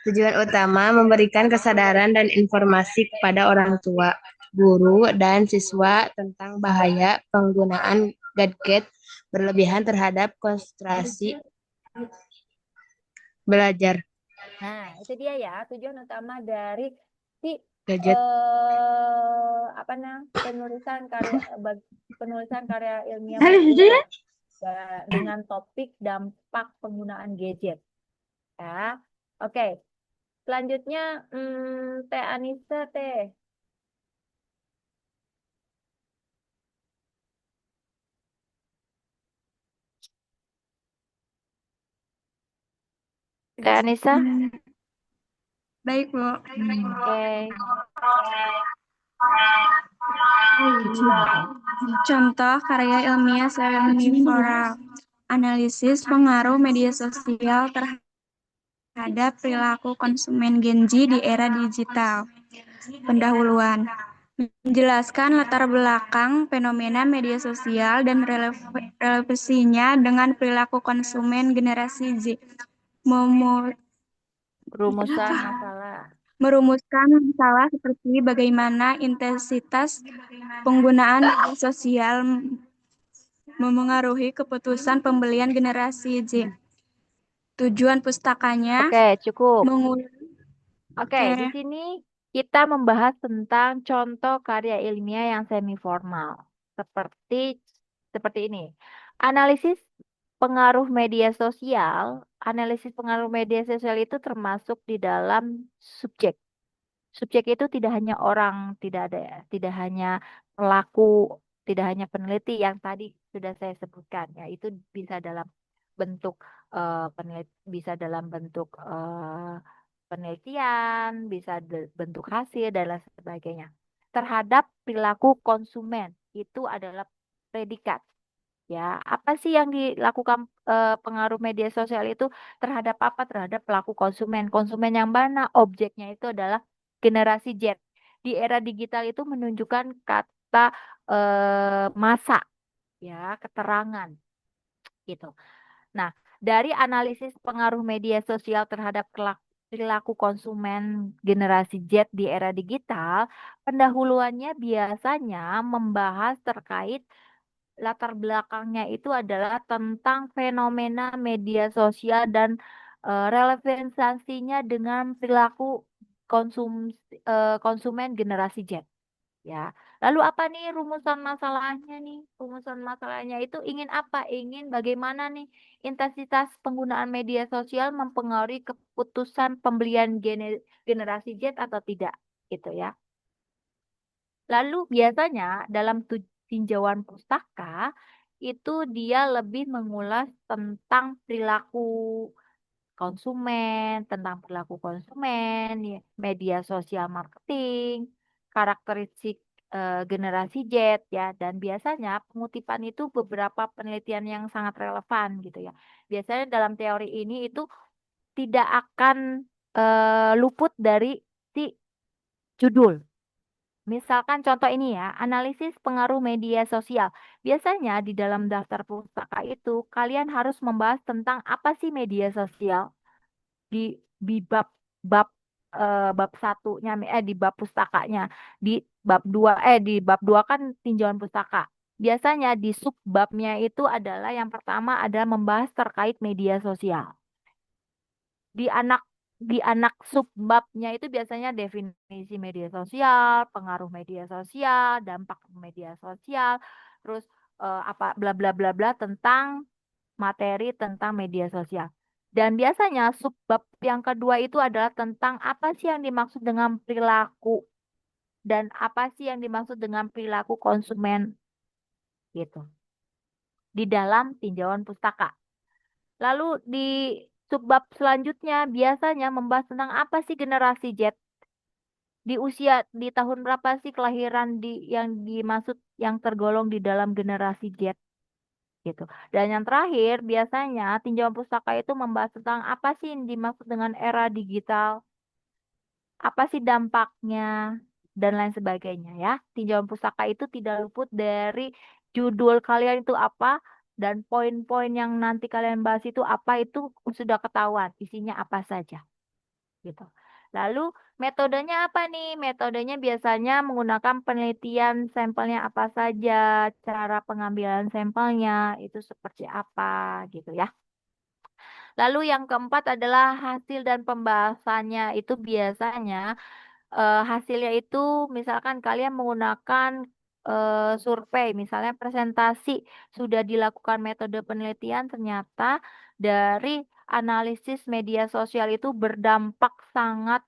Tujuan utama memberikan kesadaran dan informasi kepada orang tua, guru, dan siswa tentang bahaya penggunaan gadget berlebihan terhadap konsentrasi belajar. Nah, itu dia ya tujuan utama dari si Gadget. penulisan karya ilmiah Halo, populer dengan topik dampak penggunaan gadget. Ya, oke. Selanjutnya, Teh Anissa, Teh. Teh Anissa, Baik, Bu. oke. Contoh karya ilmiah seminiforal. Analisis pengaruh media sosial terhadap perilaku konsumen Gen Z di era digital. Pendahuluan. Menjelaskan latar belakang fenomena media sosial dan relevansinya dengan perilaku konsumen generasi Z. Rumusan masalah. Merumuskan masalah seperti bagaimana intensitas penggunaan media sosial memengaruhi keputusan pembelian generasi Z. Tujuan pustakanya Oke, cukup. mengulang. Oke, di sini kita membahas tentang contoh karya ilmiah yang semi formal. Seperti ini. Analisis pengaruh media sosial. Analisis pengaruh media sosial itu termasuk di dalam subjek. Subjek itu tidak hanya orang, tidak hanya pelaku, tidak hanya peneliti yang tadi sudah saya sebutkan ya. Itu bisa dalam bentuk bisa dalam bentuk penelitian, bisa bentuk hasil dan lain sebagainya. Terhadap perilaku konsumen itu adalah predikat. Ya, apa sih yang dilakukan pengaruh media sosial itu terhadap apa? Terhadap pelaku konsumen. Konsumen yang mana? Objeknya itu adalah generasi Z. Di era digital itu menunjukkan kata masa, ya, keterangan, gitu. Nah, dari analisis pengaruh media sosial terhadap perilaku konsumen generasi Z di era digital, pendahuluannya biasanya membahas terkait latar belakangnya itu adalah tentang fenomena media sosial dan relevansinya dengan perilaku konsumen generasi Z. Ya, lalu apa nih rumusan masalahnya nih? Rumusan masalahnya itu ingin apa? Ingin bagaimana nih intensitas penggunaan media sosial mempengaruhi keputusan pembelian generasi Z atau tidak, gitu ya. Lalu biasanya dalam tinjauan pustaka itu dia lebih mengulas tentang perilaku konsumen, ya, media sosial marketing, karakteristik generasi Z ya, dan biasanya pengutipan itu beberapa penelitian yang sangat relevan gitu ya. Biasanya dalam teori ini itu tidak akan luput dari si judul. Misalkan contoh ini ya, analisis pengaruh media sosial. Biasanya di dalam daftar pustaka itu kalian harus membahas tentang apa sih media sosial di bab bab satunya di bab pustakanya, di bab dua kan tinjauan pustaka. Biasanya di subbabnya itu adalah yang pertama adalah membahas terkait media sosial. Di anak subbabnya itu biasanya definisi media sosial, pengaruh media sosial, dampak media sosial, terus apa bla bla bla bla tentang materi tentang media sosial. Dan biasanya subbab yang kedua itu adalah tentang apa sih yang dimaksud dengan perilaku dan apa sih yang dimaksud dengan perilaku konsumen gitu di dalam tinjauan pustaka. Lalu di subbab selanjutnya biasanya membahas tentang apa sih generasi Z, di usia di tahun berapa sih kelahiran yang dimaksud yang tergolong di dalam generasi Z gitu. Dan yang terakhir biasanya tinjauan pustaka itu membahas tentang apa sih yang dimaksud dengan era digital, apa sih dampaknya dan lain sebagainya ya. Tinjauan pustaka itu tidak luput dari judul kalian itu apa dan poin-poin yang nanti kalian bahas itu apa itu sudah ketahuan isinya apa saja gitu. Lalu metodenya apa nih? Metodenya biasanya menggunakan penelitian sampelnya apa saja, cara pengambilan sampelnya itu seperti apa gitu ya. Lalu yang keempat adalah hasil dan pembahasannya itu biasanya hasilnya itu misalkan kalian menggunakan survei, misalnya presentasi sudah dilakukan metode penelitian ternyata dari analisis media sosial itu berdampak sangat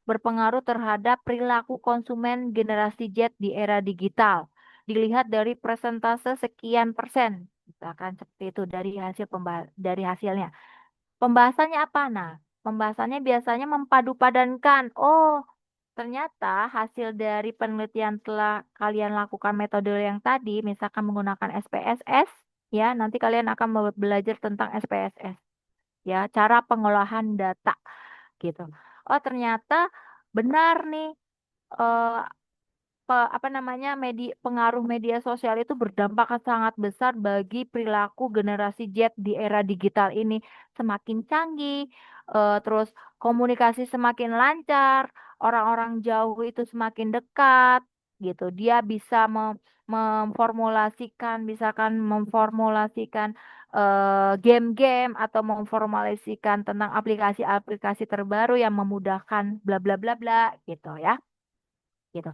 berpengaruh terhadap perilaku konsumen generasi Z di era digital. Dilihat dari persentase sekian persen, misalkan seperti itu dari hasilnya. Pembahasannya apa? Nah, pembahasannya biasanya mempadu-padankan. Oh, ternyata hasil dari penelitian telah kalian lakukan metode yang tadi, misalkan menggunakan SPSS, ya, nanti kalian akan belajar tentang SPSS, ya, cara pengolahan data, gitu. Oh, ternyata benar nih, eh, apa namanya pengaruh media sosial itu berdampak sangat besar bagi perilaku generasi Z di era digital ini. Semakin canggih, terus komunikasi semakin lancar, orang-orang jauh itu semakin dekat, gitu. Dia bisa memformulasikan, misalkan memformulasikan game-game atau memformulasikan tentang aplikasi-aplikasi terbaru yang memudahkan bla bla bla bla, gitu ya. Gitu.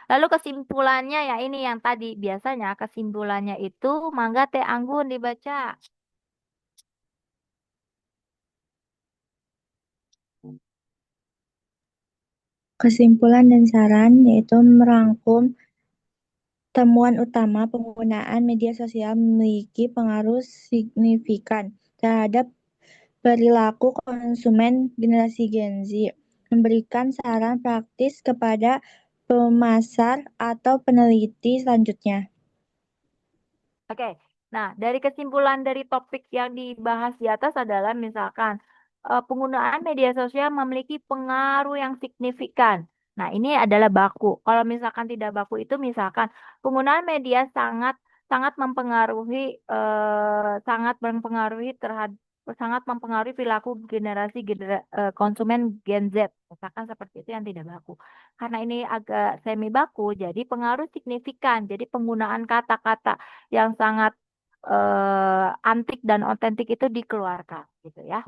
Lalu kesimpulannya ya ini yang tadi biasanya kesimpulannya itu Mangga Teh Anggun dibaca. Kesimpulan dan saran yaitu merangkum temuan utama penggunaan media sosial memiliki pengaruh signifikan terhadap perilaku konsumen generasi Gen Z, memberikan saran praktis kepada pemasar atau peneliti selanjutnya. Oke. Nah, dari kesimpulan dari topik yang dibahas di atas adalah misalkan penggunaan media sosial memiliki pengaruh yang signifikan. Nah, ini adalah baku. Kalau misalkan tidak baku itu misalkan penggunaan media sangat sangat mempengaruhi sangat mempengaruhi perilaku konsumen Gen Z. Misalkan seperti itu yang tidak baku. Karena ini agak semi baku, jadi pengaruh signifikan. Jadi penggunaan kata-kata yang sangat antik dan otentik itu dikeluarkan gitu ya.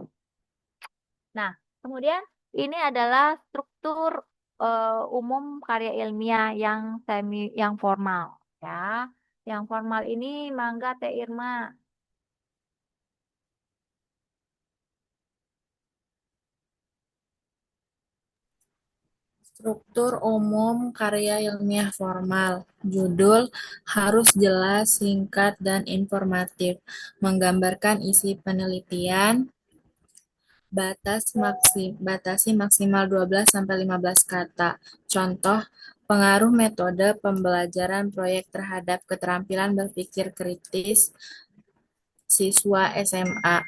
Nah, kemudian ini adalah struktur umum karya ilmiah yang formal ya. Yang formal ini Mangga Teh Irma. Struktur umum karya ilmiah formal. Judul harus jelas, singkat, dan informatif. Menggambarkan isi penelitian. Batasi maksimal 12-15 kata. Contoh, pengaruh metode pembelajaran proyek terhadap keterampilan berpikir kritis siswa SMA.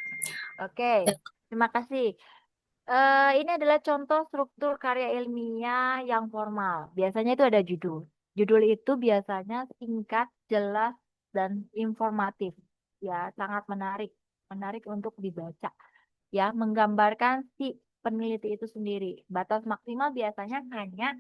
Oke, terima kasih. Ini adalah contoh struktur karya ilmiah yang formal. Biasanya itu ada judul. Judul itu biasanya singkat, jelas, dan informatif. Ya, sangat menarik untuk dibaca. Ya, menggambarkan si peneliti itu sendiri. Batas maksimal biasanya hanya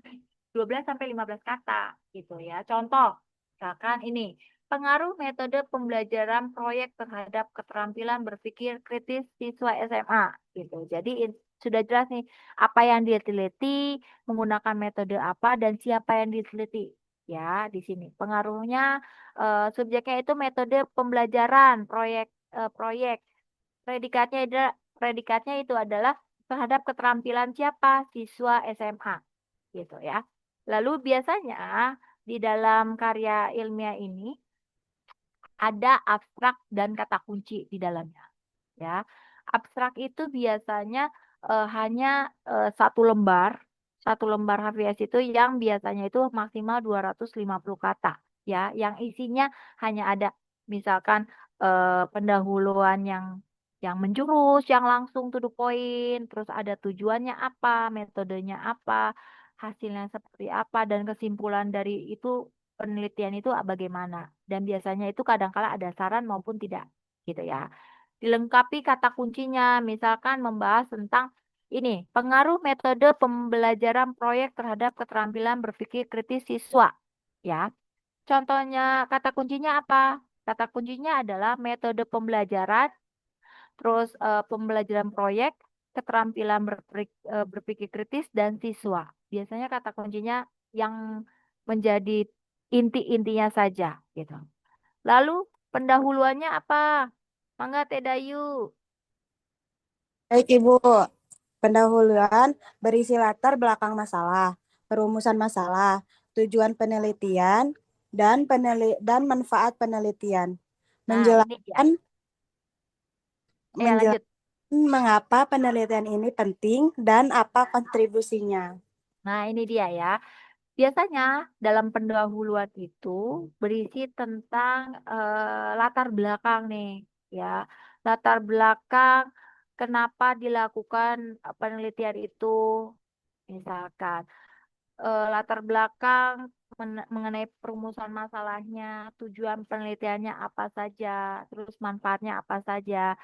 12-15 kata gitu ya. Contoh, misalkan ini pengaruh metode pembelajaran proyek terhadap keterampilan berpikir kritis siswa SMA gitu. Jadi sudah jelas nih apa yang diteliti, menggunakan metode apa dan siapa yang diteliti ya di sini. Pengaruhnya subjeknya itu metode pembelajaran, proyek. Predikatnya itu adalah terhadap keterampilan siapa? Siswa SMA gitu ya. Lalu biasanya di dalam karya ilmiah ini ada abstrak dan kata kunci di dalamnya ya. Abstrak itu biasanya hanya satu lembar HVS itu yang biasanya itu maksimal 250 kata ya, yang isinya hanya ada misalkan pendahuluan yang menjurus, yang langsung to the point, terus ada tujuannya apa, metodenya apa, hasilnya seperti apa, dan kesimpulan dari itu penelitian itu bagaimana. Dan biasanya itu kadang-kala ada saran maupun tidak gitu ya. Dilengkapi kata kuncinya, misalkan membahas tentang ini, pengaruh metode pembelajaran proyek terhadap keterampilan berpikir kritis siswa. Ya, contohnya kata kuncinya apa? Kata kuncinya adalah metode pembelajaran, terus pembelajaran proyek, keterampilan berpikir kritis dan siswa. Biasanya kata kuncinya yang menjadi inti-intinya saja gitu. Lalu pendahuluannya apa? Mangga Teh Dayu. Baik, Ibu. Pendahuluan berisi latar belakang masalah, perumusan masalah, tujuan penelitian, dan manfaat penelitian. Nah, ini dia. Menjelaskan Lanjut. mengapa penelitian ini penting dan apa kontribusinya. Nah, ini dia ya. Biasanya dalam pendahuluan itu berisi tentang latar belakang nih, ya. Latar belakang kenapa dilakukan penelitian itu, misalkan latar belakang mengenai perumusan masalahnya, tujuan penelitiannya apa saja, terus manfaatnya apa saja,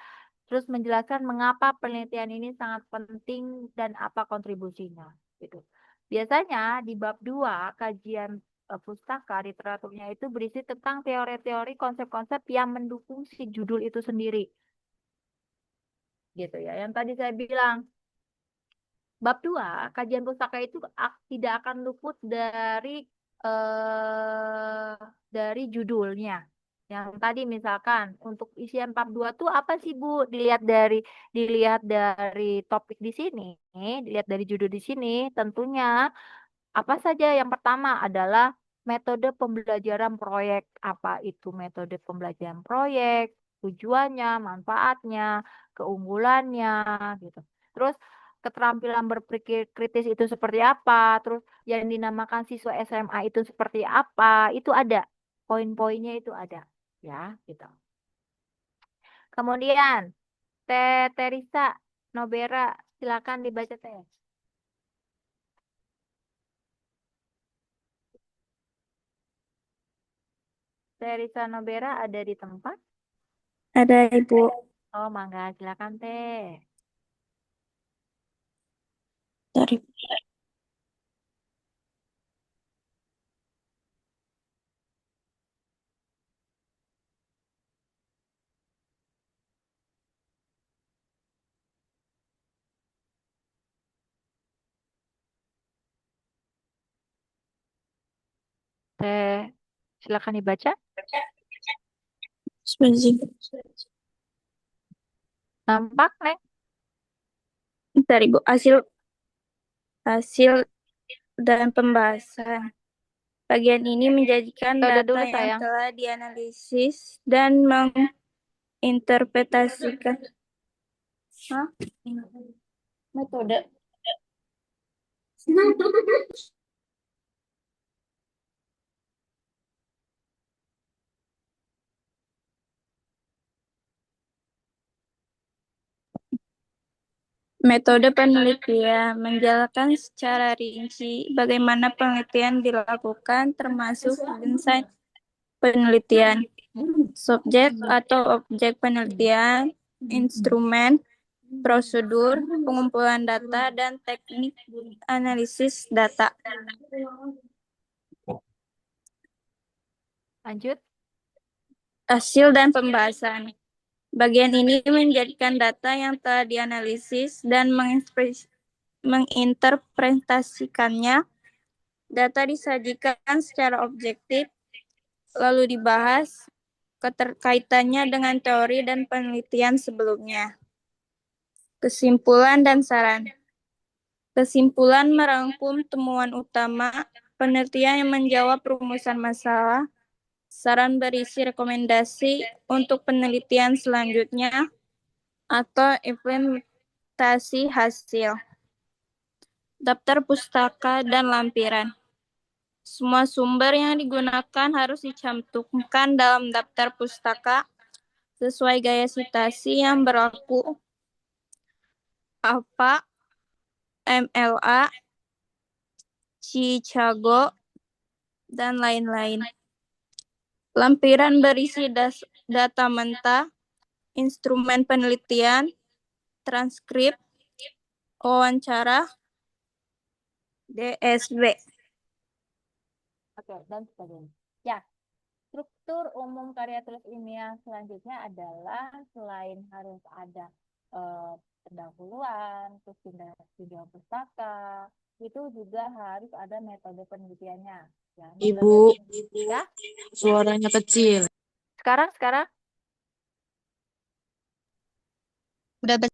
terus menjelaskan mengapa penelitian ini sangat penting dan apa kontribusinya, gitu. Biasanya di bab 2 kajian pustaka literaturnya itu berisi tentang teori-teori konsep-konsep yang mendukung si judul itu sendiri. Gitu ya. Yang tadi saya bilang bab 2 kajian pustaka itu tidak akan luput dari judulnya. Yang tadi misalkan untuk isian bab 2 tuh apa sih Bu? Dilihat dari topik di sini, dilihat dari judul di sini, tentunya apa saja? Yang pertama adalah metode pembelajaran proyek. Apa itu metode pembelajaran proyek? Tujuannya, manfaatnya, keunggulannya, gitu. Terus keterampilan berpikir kritis itu seperti apa? Terus yang dinamakan siswa SMA itu seperti apa? Itu ada. Poin-poinnya itu ada, ya, gitu. Kemudian Teh Teresa Nobera, silakan dibaca Teh. Teresa Nobera ada di tempat? Ada, Ibu. Oh, mangga, silakan Teh. Sorry. Teh, silakan dibaca. Sebentar. Nampak, Neng? Bentar, Ibu. Hasil dan pembahasan. Bagian ini menjadikan Udah data dulu, yang sayang. telah dianalisis dan menginterpretasikan. Hah? Metode. Metode penelitian menjelaskan secara rinci bagaimana penelitian dilakukan, termasuk desain penelitian, subjek atau objek penelitian, instrumen, prosedur, pengumpulan data, dan teknik analisis data. Lanjut. Hasil dan pembahasan. Bagian ini menjadikan data yang telah dianalisis dan menginterpretasikannya Data disajikan secara objektif, lalu dibahas keterkaitannya dengan teori dan penelitian sebelumnya. Kesimpulan dan saran. Kesimpulan merangkum temuan utama, penelitian yang menjawab rumusan masalah, saran berisi rekomendasi untuk penelitian selanjutnya, atau implementasi hasil. Daftar pustaka dan lampiran. Semua sumber yang digunakan harus dicantumkan dalam daftar pustaka sesuai gaya citasi yang berlaku, APA, MLA, Chicago, dan lain-lain. Lampiran berisi data mentah, instrumen penelitian, transkrip, wawancara, DSB. Oke, dan sebagainya. Ya, struktur umum karya tulis ilmiah selanjutnya adalah selain harus ada pendahuluan, terus tinjauan pustaka, itu juga harus ada metode penelitiannya. Ya, Ibu, ya. suaranya kecil. Sekarang? Udah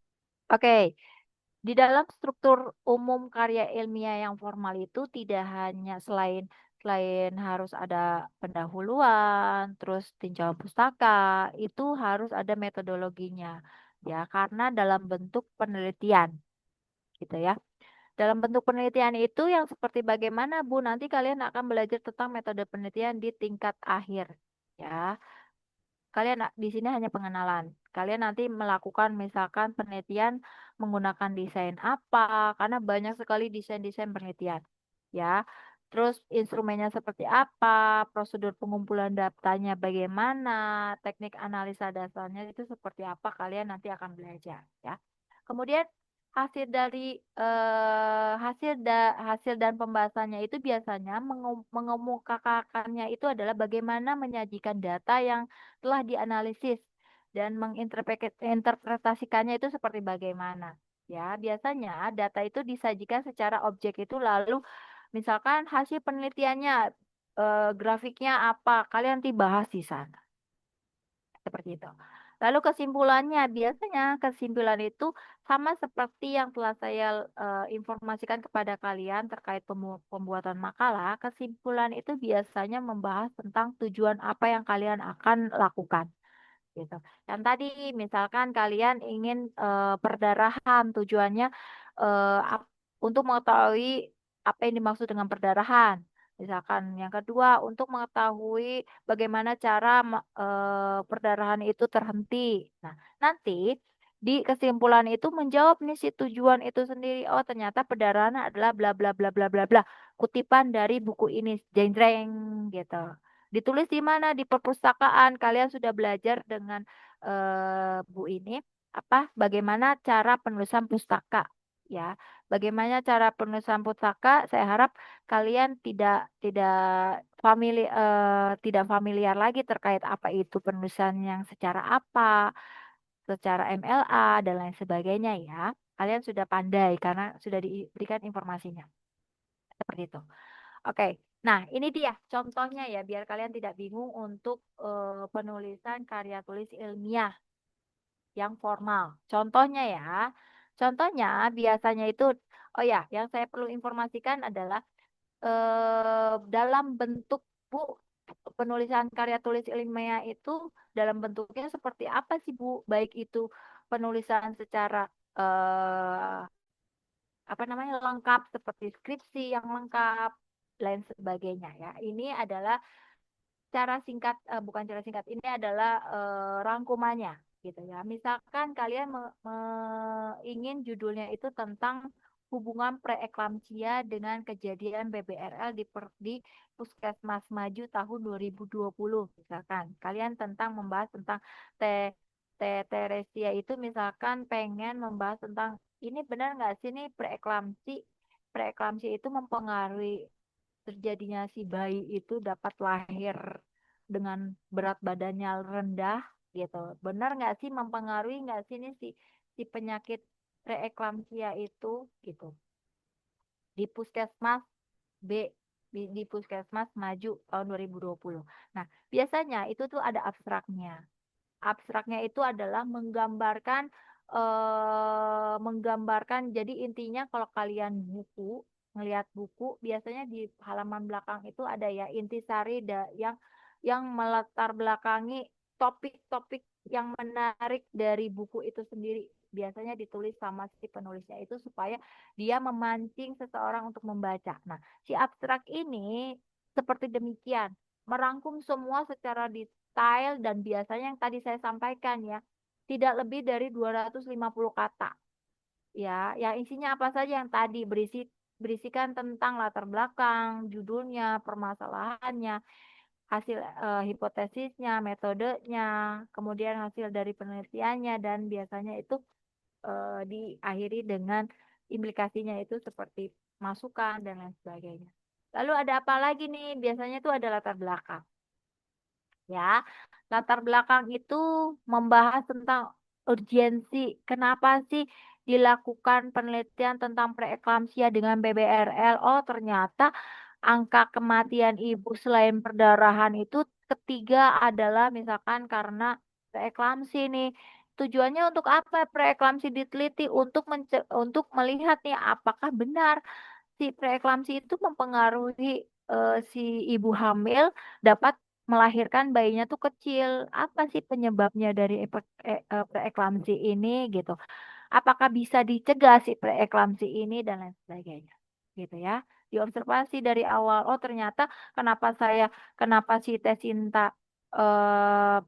Oke. Di dalam struktur umum karya ilmiah yang formal itu tidak hanya selain harus ada pendahuluan, terus tinjauan pustaka, itu harus ada metodologinya. Ya, karena dalam bentuk penelitian gitu ya. Dalam bentuk penelitian itu yang seperti bagaimana Bu, nanti kalian akan belajar tentang metode penelitian di tingkat akhir ya. Kalian di sini hanya pengenalan. Kalian nanti melakukan misalkan penelitian menggunakan desain apa, karena banyak sekali desain-desain penelitian. Ya. Terus instrumennya seperti apa, prosedur pengumpulan datanya bagaimana, teknik analisa dasarnya itu seperti apa, kalian nanti akan belajar ya. Kemudian hasil dari hasil dan pembahasannya itu biasanya mengemukakannya itu adalah bagaimana menyajikan data yang telah dianalisis dan menginterpretasikannya itu seperti bagaimana. Ya, biasanya data itu disajikan secara objek itu lalu misalkan hasil penelitiannya grafiknya apa, kalian nanti bahas di sana. Seperti itu. Lalu kesimpulannya, biasanya kesimpulan itu sama seperti yang telah saya informasikan kepada kalian terkait pembuatan makalah. Kesimpulan itu biasanya membahas tentang tujuan apa yang kalian akan lakukan. Gitu. Yang tadi misalkan kalian ingin perdarahan, tujuannya untuk mengetahui apa yang dimaksud dengan perdarahan. Misalkan yang kedua untuk mengetahui bagaimana cara perdarahan itu terhenti. Nah, nanti di kesimpulan itu menjawab nih si tujuan itu sendiri. Oh, ternyata perdarahan adalah bla bla bla bla bla bla. Kutipan dari buku ini, jeng jeng gitu. Ditulis di mana? Di perpustakaan. Kalian sudah belajar dengan Bu ini apa? Bagaimana cara penulisan pustaka, ya. Bagaimana cara penulisan pustaka? Saya harap kalian tidak familiar lagi terkait apa itu penulisan yang secara apa, secara MLA dan lain sebagainya ya. Kalian sudah pandai karena sudah diberikan informasinya. Seperti itu. Oke, nah ini dia contohnya ya, biar kalian tidak bingung untuk penulisan karya tulis ilmiah yang formal. Contohnya biasanya itu, oh ya, yang saya perlu informasikan adalah dalam bentuk Bu, penulisan karya tulis ilmiah itu dalam bentuknya seperti apa sih Bu? Baik itu penulisan secara apa namanya lengkap seperti skripsi yang lengkap lain sebagainya ya. Ini adalah cara singkat bukan cara singkat, ini adalah rangkumannya gitu ya. Misalkan kalian ingin judulnya itu tentang hubungan preeklamsia dengan kejadian BBRL di Puskesmas Maju tahun 2020 misalkan. Kalian membahas tentang Teresia itu misalkan pengen membahas tentang ini benar nggak sih nih preeklamsi itu mempengaruhi terjadinya si bayi itu dapat lahir dengan berat badannya rendah gitu. Benar nggak sih, mempengaruhi nggak sih ini si penyakit preeklamsia itu gitu di Puskesmas B di Puskesmas Maju tahun 2020. Nah, biasanya itu tuh ada abstraknya. Abstraknya itu adalah menggambarkan jadi intinya kalau kalian ngelihat buku biasanya di halaman belakang itu ada ya intisari yang melatar belakangi topik-topik yang menarik dari buku itu sendiri. Biasanya ditulis sama si penulisnya itu supaya dia memancing seseorang untuk membaca. Nah, si abstrak ini seperti demikian, merangkum semua secara detail dan biasanya yang tadi saya sampaikan ya, tidak lebih dari 250 kata. Ya, yang isinya apa saja yang tadi berisikan tentang latar belakang, judulnya, permasalahannya, hasil hipotesisnya, metodenya, kemudian hasil dari penelitiannya dan biasanya itu diakhiri dengan implikasinya itu seperti masukan dan lain sebagainya. Lalu ada apa lagi nih? Biasanya itu ada latar belakang. Ya, latar belakang itu membahas tentang urgensi. Kenapa sih dilakukan penelitian tentang preeklamsia dengan BBRL? Oh, ternyata angka kematian ibu selain perdarahan itu ketiga adalah misalkan karena preeklamsi nih. Tujuannya untuk apa preeklamsi diteliti? Untuk melihat nih apakah benar si preeklamsi itu mempengaruhi si ibu hamil dapat melahirkan bayinya tuh kecil. Apa sih penyebabnya dari preeklamsi ini gitu? Apakah bisa dicegah si preeklamsi ini dan lain sebagainya. Gitu ya. Diobservasi dari awal. Oh, ternyata kenapa si Teh Sinta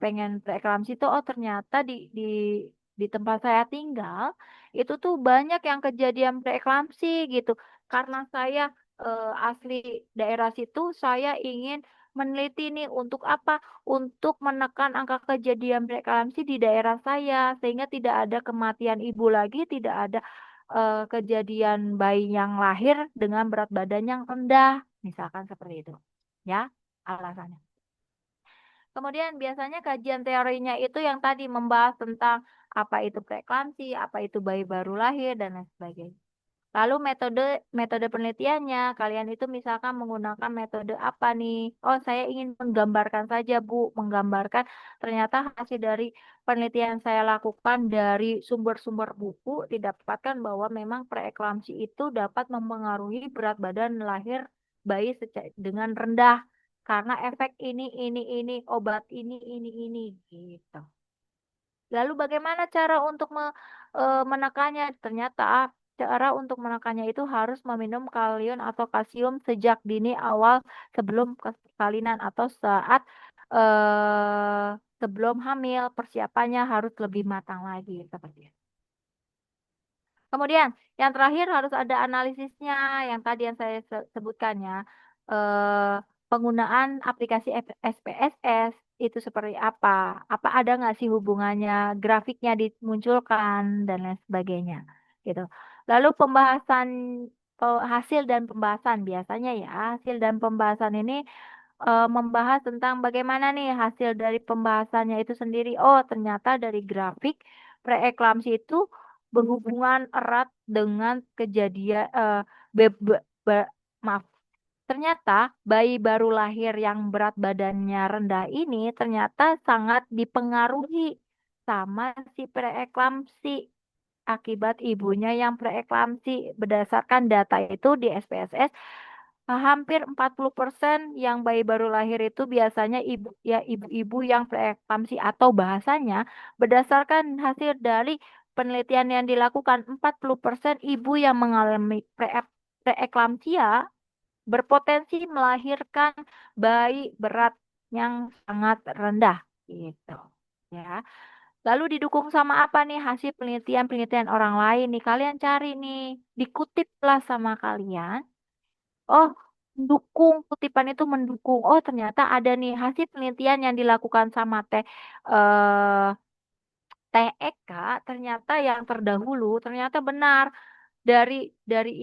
pengen preeklamsi itu ternyata di tempat saya tinggal itu tuh banyak yang kejadian preeklamsi gitu. Karena saya asli daerah situ, saya ingin meneliti nih untuk apa? Untuk menekan angka kejadian preeklamsi di daerah saya sehingga tidak ada kematian ibu lagi, tidak ada kejadian bayi yang lahir dengan berat badan yang rendah, misalkan seperti itu. Ya, alasannya. Kemudian biasanya kajian teorinya itu yang tadi membahas tentang apa itu preeklamsi, apa itu bayi baru lahir dan lain sebagainya. Lalu metode penelitiannya, kalian itu misalkan menggunakan metode apa nih? Oh, saya ingin menggambarkan saja, Bu, menggambarkan ternyata hasil dari penelitian saya lakukan dari sumber-sumber buku didapatkan bahwa memang preeklamsi itu dapat mempengaruhi berat badan lahir bayi dengan rendah karena efek ini, obat ini gitu. Lalu bagaimana cara untuk menekannya? Ternyata cara untuk menekannya itu harus meminum kalium atau kalsium sejak dini awal sebelum persalinan atau saat sebelum hamil. Persiapannya harus lebih matang lagi seperti itu. Kemudian yang terakhir harus ada analisisnya yang tadi yang saya sebutkan ya. Penggunaan aplikasi SPSS itu seperti apa? Apa ada nggak sih hubungannya? Grafiknya dimunculkan dan lain sebagainya gitu. Lalu hasil dan pembahasan biasanya ya hasil dan pembahasan ini membahas tentang bagaimana nih hasil dari pembahasannya itu sendiri. Oh, ternyata dari grafik preeklamsi itu berhubungan erat dengan kejadian maaf. Ternyata bayi baru lahir yang berat badannya rendah ini ternyata sangat dipengaruhi sama si preeklamsi akibat ibunya yang preeklamsi. Berdasarkan data itu di SPSS, hampir 40% yang bayi baru lahir itu biasanya ibu-ibu yang preeklamsi atau bahasanya berdasarkan hasil dari penelitian yang dilakukan 40% ibu yang mengalami preeklamsia berpotensi melahirkan bayi berat yang sangat rendah gitu ya. Lalu didukung sama apa nih hasil penelitian-penelitian orang lain nih kalian cari nih dikutiplah sama kalian. Oh, kutipan itu mendukung. Oh, ternyata ada nih hasil penelitian yang dilakukan sama eh, Teh Eka, ternyata yang terdahulu ternyata benar dari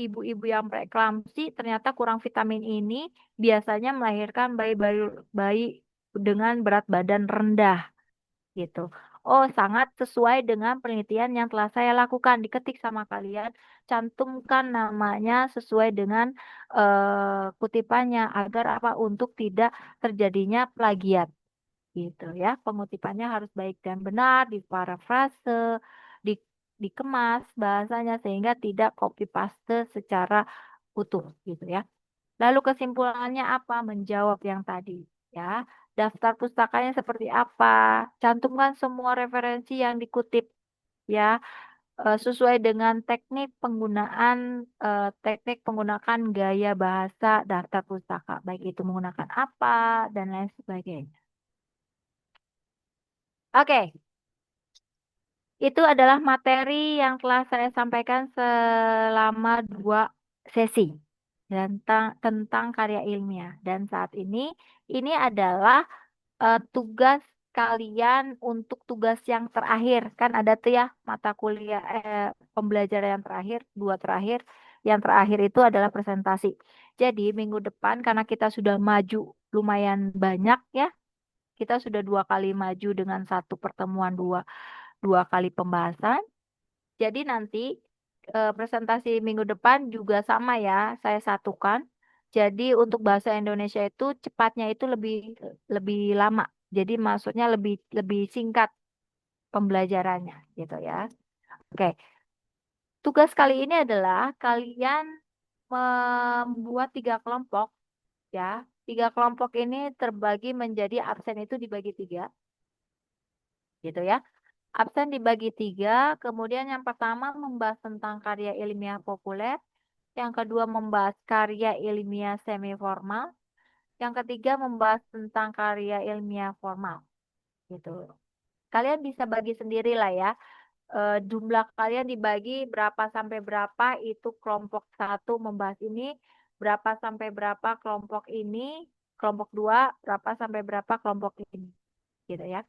ibu-ibu yang preeklamsi ternyata kurang vitamin ini biasanya melahirkan bayi dengan berat badan rendah gitu. Oh, sangat sesuai dengan penelitian yang telah saya lakukan. Diketik sama kalian, cantumkan namanya sesuai dengan kutipannya agar apa? Untuk tidak terjadinya plagiat. Gitu ya. Pengutipannya harus baik dan benar, diparafrase, di, dikemas bahasanya sehingga tidak copy paste secara utuh gitu ya. Lalu kesimpulannya apa? Menjawab yang tadi ya. Daftar pustakanya seperti apa? Cantumkan semua referensi yang dikutip ya, sesuai dengan teknik penggunaan gaya bahasa daftar pustaka, baik itu menggunakan apa dan lain sebagainya. Oke, itu adalah materi yang telah saya sampaikan selama 2 sesi tentang karya ilmiah. Dan saat ini adalah tugas kalian untuk tugas yang terakhir. Kan ada tuh ya mata kuliah pembelajaran yang terakhir, 2 terakhir. Yang terakhir itu adalah presentasi. Jadi minggu depan karena kita sudah maju lumayan banyak ya, kita sudah 2 kali maju dengan satu pertemuan, dua kali pembahasan. Jadi nanti presentasi minggu depan juga sama ya, saya satukan. Jadi untuk bahasa Indonesia itu cepatnya itu lebih lama. Jadi maksudnya lebih lebih singkat pembelajarannya gitu ya. Oke, tugas kali ini adalah kalian membuat 3 kelompok ya. 3 kelompok ini terbagi menjadi absen itu dibagi 3 gitu ya. Absen dibagi 3, kemudian yang pertama membahas tentang karya ilmiah populer, yang kedua membahas karya ilmiah semi formal, yang ketiga membahas tentang karya ilmiah formal. Gitu. Kalian bisa bagi sendiri lah ya. Jumlah kalian dibagi berapa sampai berapa itu kelompok 1 membahas ini, berapa sampai berapa kelompok ini, kelompok 2 berapa sampai berapa kelompok ini. Gitu ya.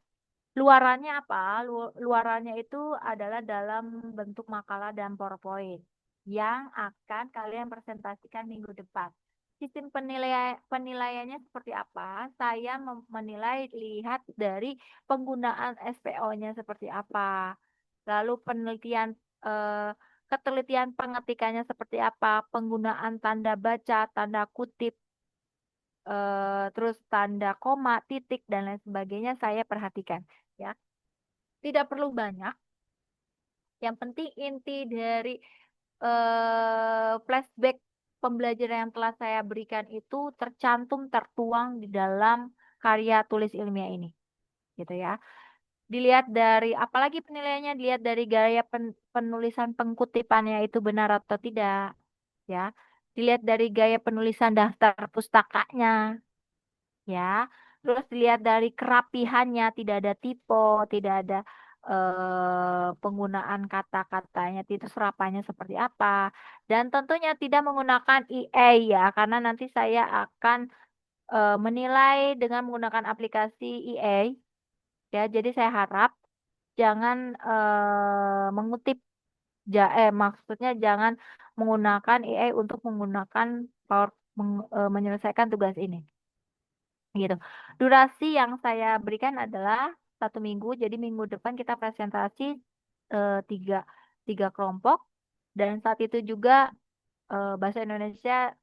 Luarannya apa? Luarannya itu adalah dalam bentuk makalah dan PowerPoint yang akan kalian presentasikan minggu depan. Sistem penilaiannya seperti apa? Saya menilai lihat dari penggunaan SPO-nya seperti apa. Lalu ketelitian pengetikannya seperti apa, penggunaan tanda baca, tanda kutip, terus tanda koma, titik dan lain sebagainya saya perhatikan ya. Tidak perlu banyak. Yang penting inti dari flashback pembelajaran yang telah saya berikan itu tertuang di dalam karya tulis ilmiah ini. Gitu ya. Dilihat dari apalagi penilaiannya dilihat dari gaya penulisan pengkutipannya itu benar atau tidak ya. Dilihat dari gaya penulisan daftar pustakanya ya. Terus dilihat dari kerapihannya, tidak ada typo, tidak ada penggunaan kata-katanya, itu serapannya seperti apa. Dan tentunya tidak menggunakan EA ya, karena nanti saya akan menilai dengan menggunakan aplikasi EA. Ya, jadi saya harap jangan mengutip maksudnya jangan menggunakan AI untuk menggunakan menyelesaikan tugas ini. Gitu. Durasi yang saya berikan adalah 1 minggu. Jadi minggu depan kita presentasi tiga kelompok dan saat itu juga bahasa Indonesia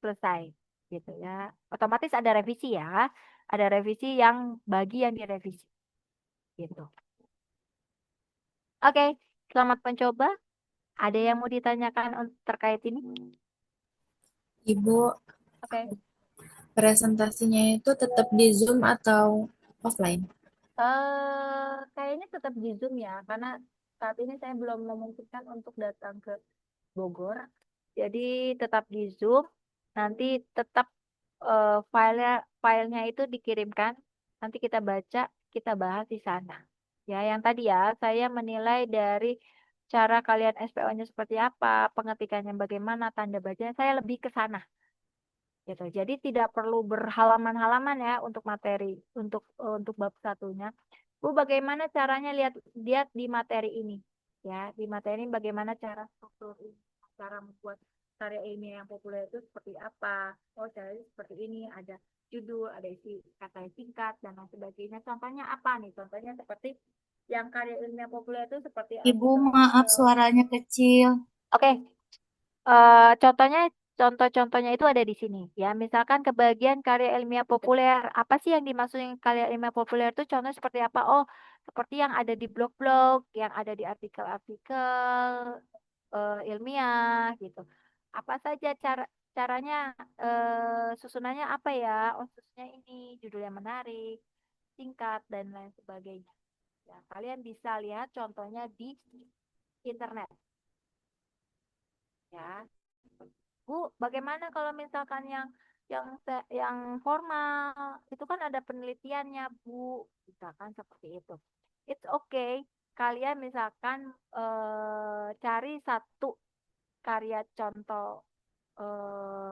selesai, gitu ya. Otomatis ada revisi ya, ada revisi yang bagi yang direvisi, gitu. Oke, selamat mencoba. Ada yang mau ditanyakan terkait ini? Ibu, Oke. presentasinya itu tetap di Zoom atau offline? Kayaknya tetap di Zoom ya, karena saat ini saya belum memungkinkan untuk datang ke Bogor. Jadi tetap di Zoom. Nanti tetap filenya itu dikirimkan. Nanti kita baca, kita bahas di sana. Ya, yang tadi ya, saya menilai dari cara kalian SPO-nya seperti apa, pengetikannya bagaimana, tanda bacanya, saya lebih ke sana. Gitu. Jadi tidak perlu berhalaman-halaman ya untuk materi, untuk bab satunya. Bu, bagaimana caranya lihat di materi ini? Ya, di materi ini bagaimana cara struktur ini, cara membuat karya ilmiah yang populer itu seperti apa? Oh, caranya seperti ini, ada judul, ada isi kata yang singkat dan lain sebagainya. Contohnya apa nih? Contohnya seperti Yang karya ilmiah populer itu seperti Ibu, maaf artikel-artikel. suaranya kecil. Oke, contohnya contoh-contohnya itu ada di sini ya. Misalkan ke bagian karya ilmiah populer. Apa sih yang dimaksudkan karya ilmiah populer itu contohnya seperti apa? Oh, seperti yang ada di blog-blog, yang ada di artikel-artikel ilmiah gitu. Apa saja caranya susunannya apa ya? Oh, susunannya ini, judulnya menarik, singkat dan lain sebagainya. Ya, kalian bisa lihat contohnya di internet ya. Bu, bagaimana kalau misalkan yang formal itu kan ada penelitiannya, Bu. Misalkan seperti itu. It's okay. Kalian misalkan cari satu karya contoh eh,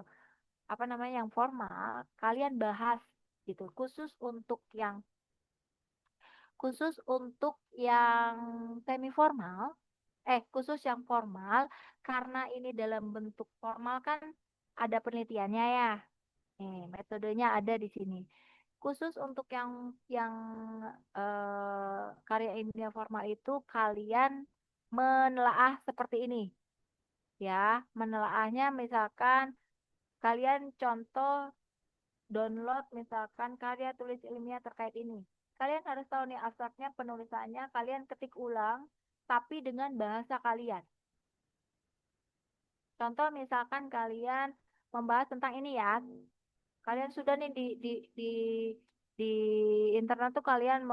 apa namanya yang formal, kalian bahas gitu. Khusus untuk yang semi formal, khusus yang formal karena ini dalam bentuk formal kan ada penelitiannya ya. Metodenya ada di sini. Khusus untuk yang karya ilmiah formal itu kalian menelaah seperti ini ya. Menelaahnya misalkan kalian contoh download misalkan karya tulis ilmiah terkait ini. Kalian harus tahu nih abstraknya, penulisannya kalian ketik ulang tapi dengan bahasa kalian. Contoh misalkan kalian membahas tentang ini ya. Kalian sudah nih di internet tuh kalian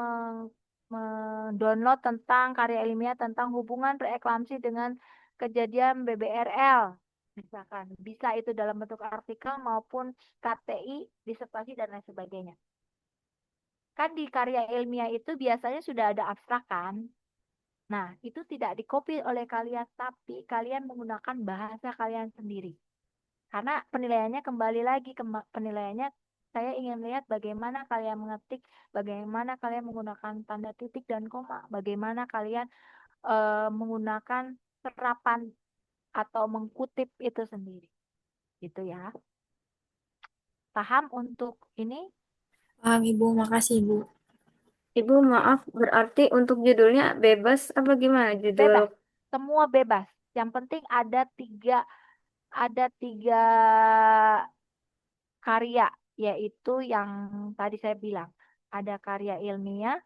mendownload tentang karya ilmiah tentang hubungan preeklamsi dengan kejadian BBRL. Misalkan bisa itu dalam bentuk artikel maupun KTI, disertasi dan lain sebagainya. Kan di karya ilmiah itu biasanya sudah ada abstrak kan? Nah, itu tidak dikopi oleh kalian, tapi kalian menggunakan bahasa kalian sendiri. Karena penilaiannya kembali lagi ke penilaiannya saya ingin lihat bagaimana kalian mengetik, bagaimana kalian menggunakan tanda titik dan koma, bagaimana kalian menggunakan serapan atau mengkutip itu sendiri. Gitu ya. Paham untuk ini? Paham Ibu, makasih Ibu. Ibu, maaf, berarti untuk judulnya bebas apa gimana judul? Bebas. Semua bebas. Yang penting ada tiga karya, yaitu yang tadi saya bilang. Ada karya ilmiah,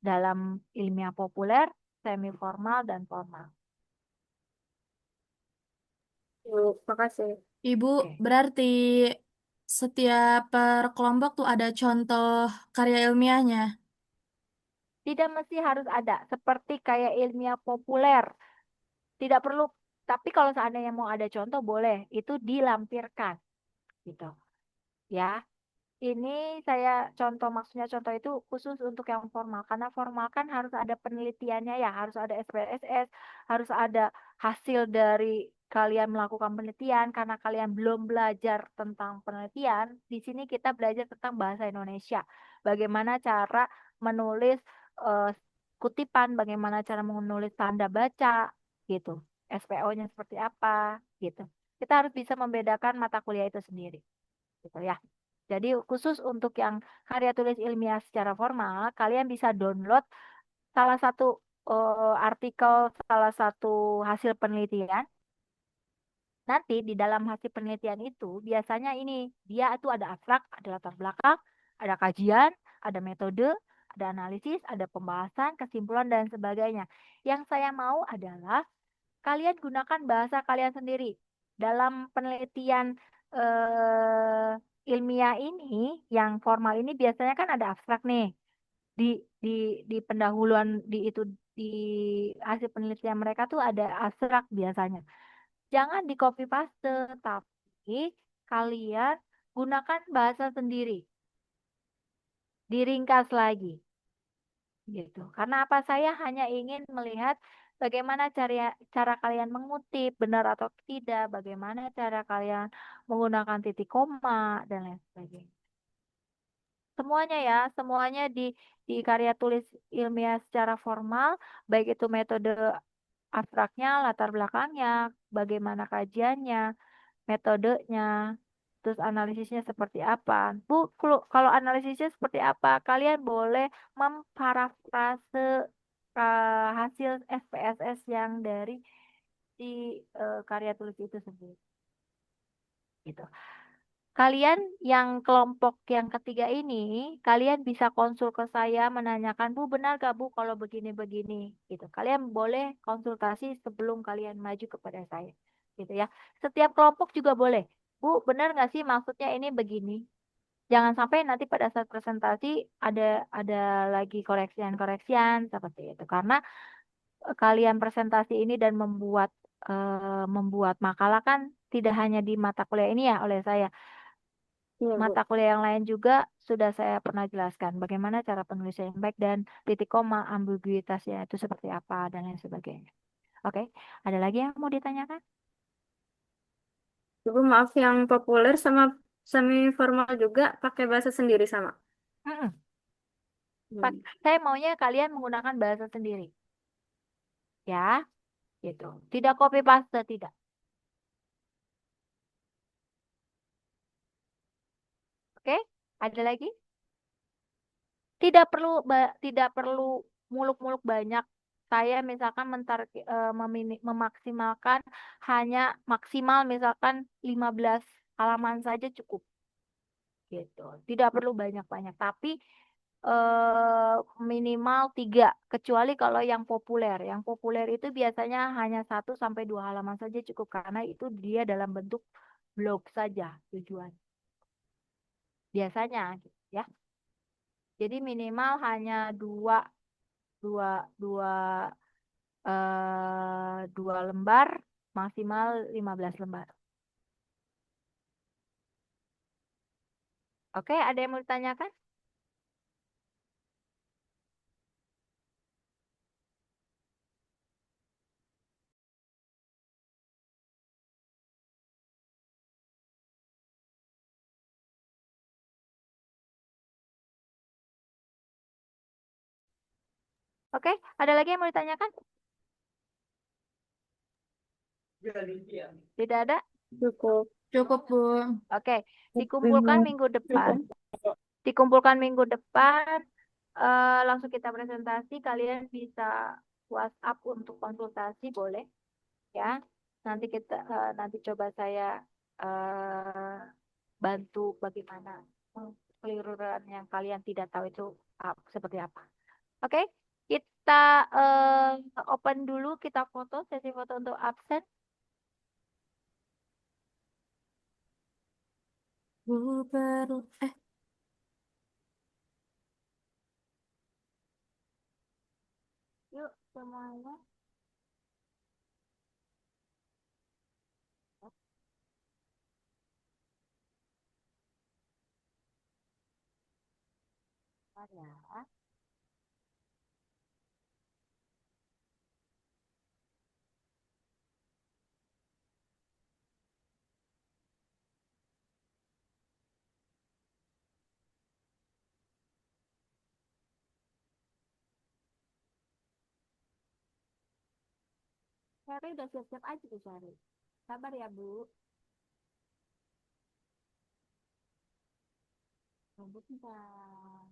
dalam ilmiah populer, semi formal, dan formal. Ibu, makasih. Ibu, Oke. berarti setiap per kelompok tuh ada contoh karya ilmiahnya. Tidak mesti harus ada, seperti kayak ilmiah populer. Tidak perlu, tapi kalau seandainya mau ada contoh boleh, itu dilampirkan. Gitu. Ya. Ini saya maksudnya contoh itu khusus untuk yang formal. Karena formal kan harus ada penelitiannya ya, harus ada SPSS, harus ada hasil dari kalian melakukan penelitian. Karena kalian belum belajar tentang penelitian, di sini kita belajar tentang bahasa Indonesia. Bagaimana cara menulis eh, kutipan, bagaimana cara menulis tanda baca, gitu. SPO-nya seperti apa, gitu. Kita harus bisa membedakan mata kuliah itu sendiri, gitu ya. Jadi khusus untuk yang karya tulis ilmiah secara formal, kalian bisa download salah satu artikel, salah satu hasil penelitian. Nanti di dalam hasil penelitian itu biasanya ini dia itu ada abstrak, ada latar belakang, ada kajian, ada metode, ada analisis, ada pembahasan, kesimpulan dan sebagainya. Yang saya mau adalah kalian gunakan bahasa kalian sendiri. Dalam penelitian ilmiah ini, yang formal ini biasanya kan ada abstrak nih. Di di di pendahuluan di hasil penelitian mereka tuh ada abstrak biasanya. Jangan di copy paste, tapi kalian gunakan bahasa sendiri. Diringkas lagi. Gitu. Karena apa? Saya hanya ingin melihat bagaimana cara kalian mengutip benar atau tidak, bagaimana cara kalian menggunakan titik koma dan lain sebagainya. Semuanya ya, semuanya di karya tulis ilmiah secara formal, baik itu metode abstraknya, latar belakangnya, bagaimana kajiannya, metodenya, terus analisisnya seperti apa. Bu, kalau analisisnya seperti apa? Kalian boleh memparafrase hasil SPSS yang dari si karya tulis itu sendiri. Gitu. Kalian yang kelompok yang ketiga ini, kalian bisa konsul ke saya menanyakan, Bu, benar gak Bu kalau begini-begini? Gitu. Kalian boleh konsultasi sebelum kalian maju kepada saya. Gitu ya. Setiap kelompok juga boleh. Bu, benar gak sih maksudnya ini begini? Jangan sampai nanti pada saat presentasi ada lagi koreksian-koreksian seperti itu. Karena kalian presentasi ini dan membuat makalah kan tidak hanya di mata kuliah ini ya oleh saya. Iya, Bu. Mata kuliah yang lain juga sudah saya pernah jelaskan bagaimana cara penulisan yang baik dan titik koma ambiguitasnya itu seperti apa dan lain sebagainya. Oke, ada lagi yang mau ditanyakan? Ibu maaf yang populer sama semi formal juga pakai bahasa sendiri sama. Mm-mm. Hmm. Saya maunya kalian menggunakan bahasa sendiri, ya, gitu. Tidak copy paste, tidak. Oke, ada lagi? Tidak perlu muluk-muluk banyak. Saya misalkan memaksimalkan hanya maksimal misalkan 15 halaman saja cukup gitu. Tidak perlu banyak-banyak, tapi eh, minimal 3 kecuali kalau yang populer. Yang populer itu biasanya hanya 1 sampai 2 halaman saja cukup karena itu dia dalam bentuk blog saja tujuan. Biasanya gitu, ya. Jadi minimal hanya dua dua dua 2 lembar, maksimal 15 lembar. Oke, ada yang mau ditanyakan? Oke, ada lagi yang mau ditanyakan? Tidak ada? Cukup. Cukup, Bu. Oke, dikumpulkan minggu depan. Dikumpulkan minggu depan, langsung kita presentasi. Kalian bisa WhatsApp untuk konsultasi, boleh, ya. Nanti coba saya bantu bagaimana keliruan yang kalian tidak tahu itu seperti apa. Oke, kita open dulu, kita foto, sesi foto untuk absen. Yuk semuanya. Ya. Syari udah siap-siap aja tuh Syari. Sabar ya Bu. Tunggu bentar.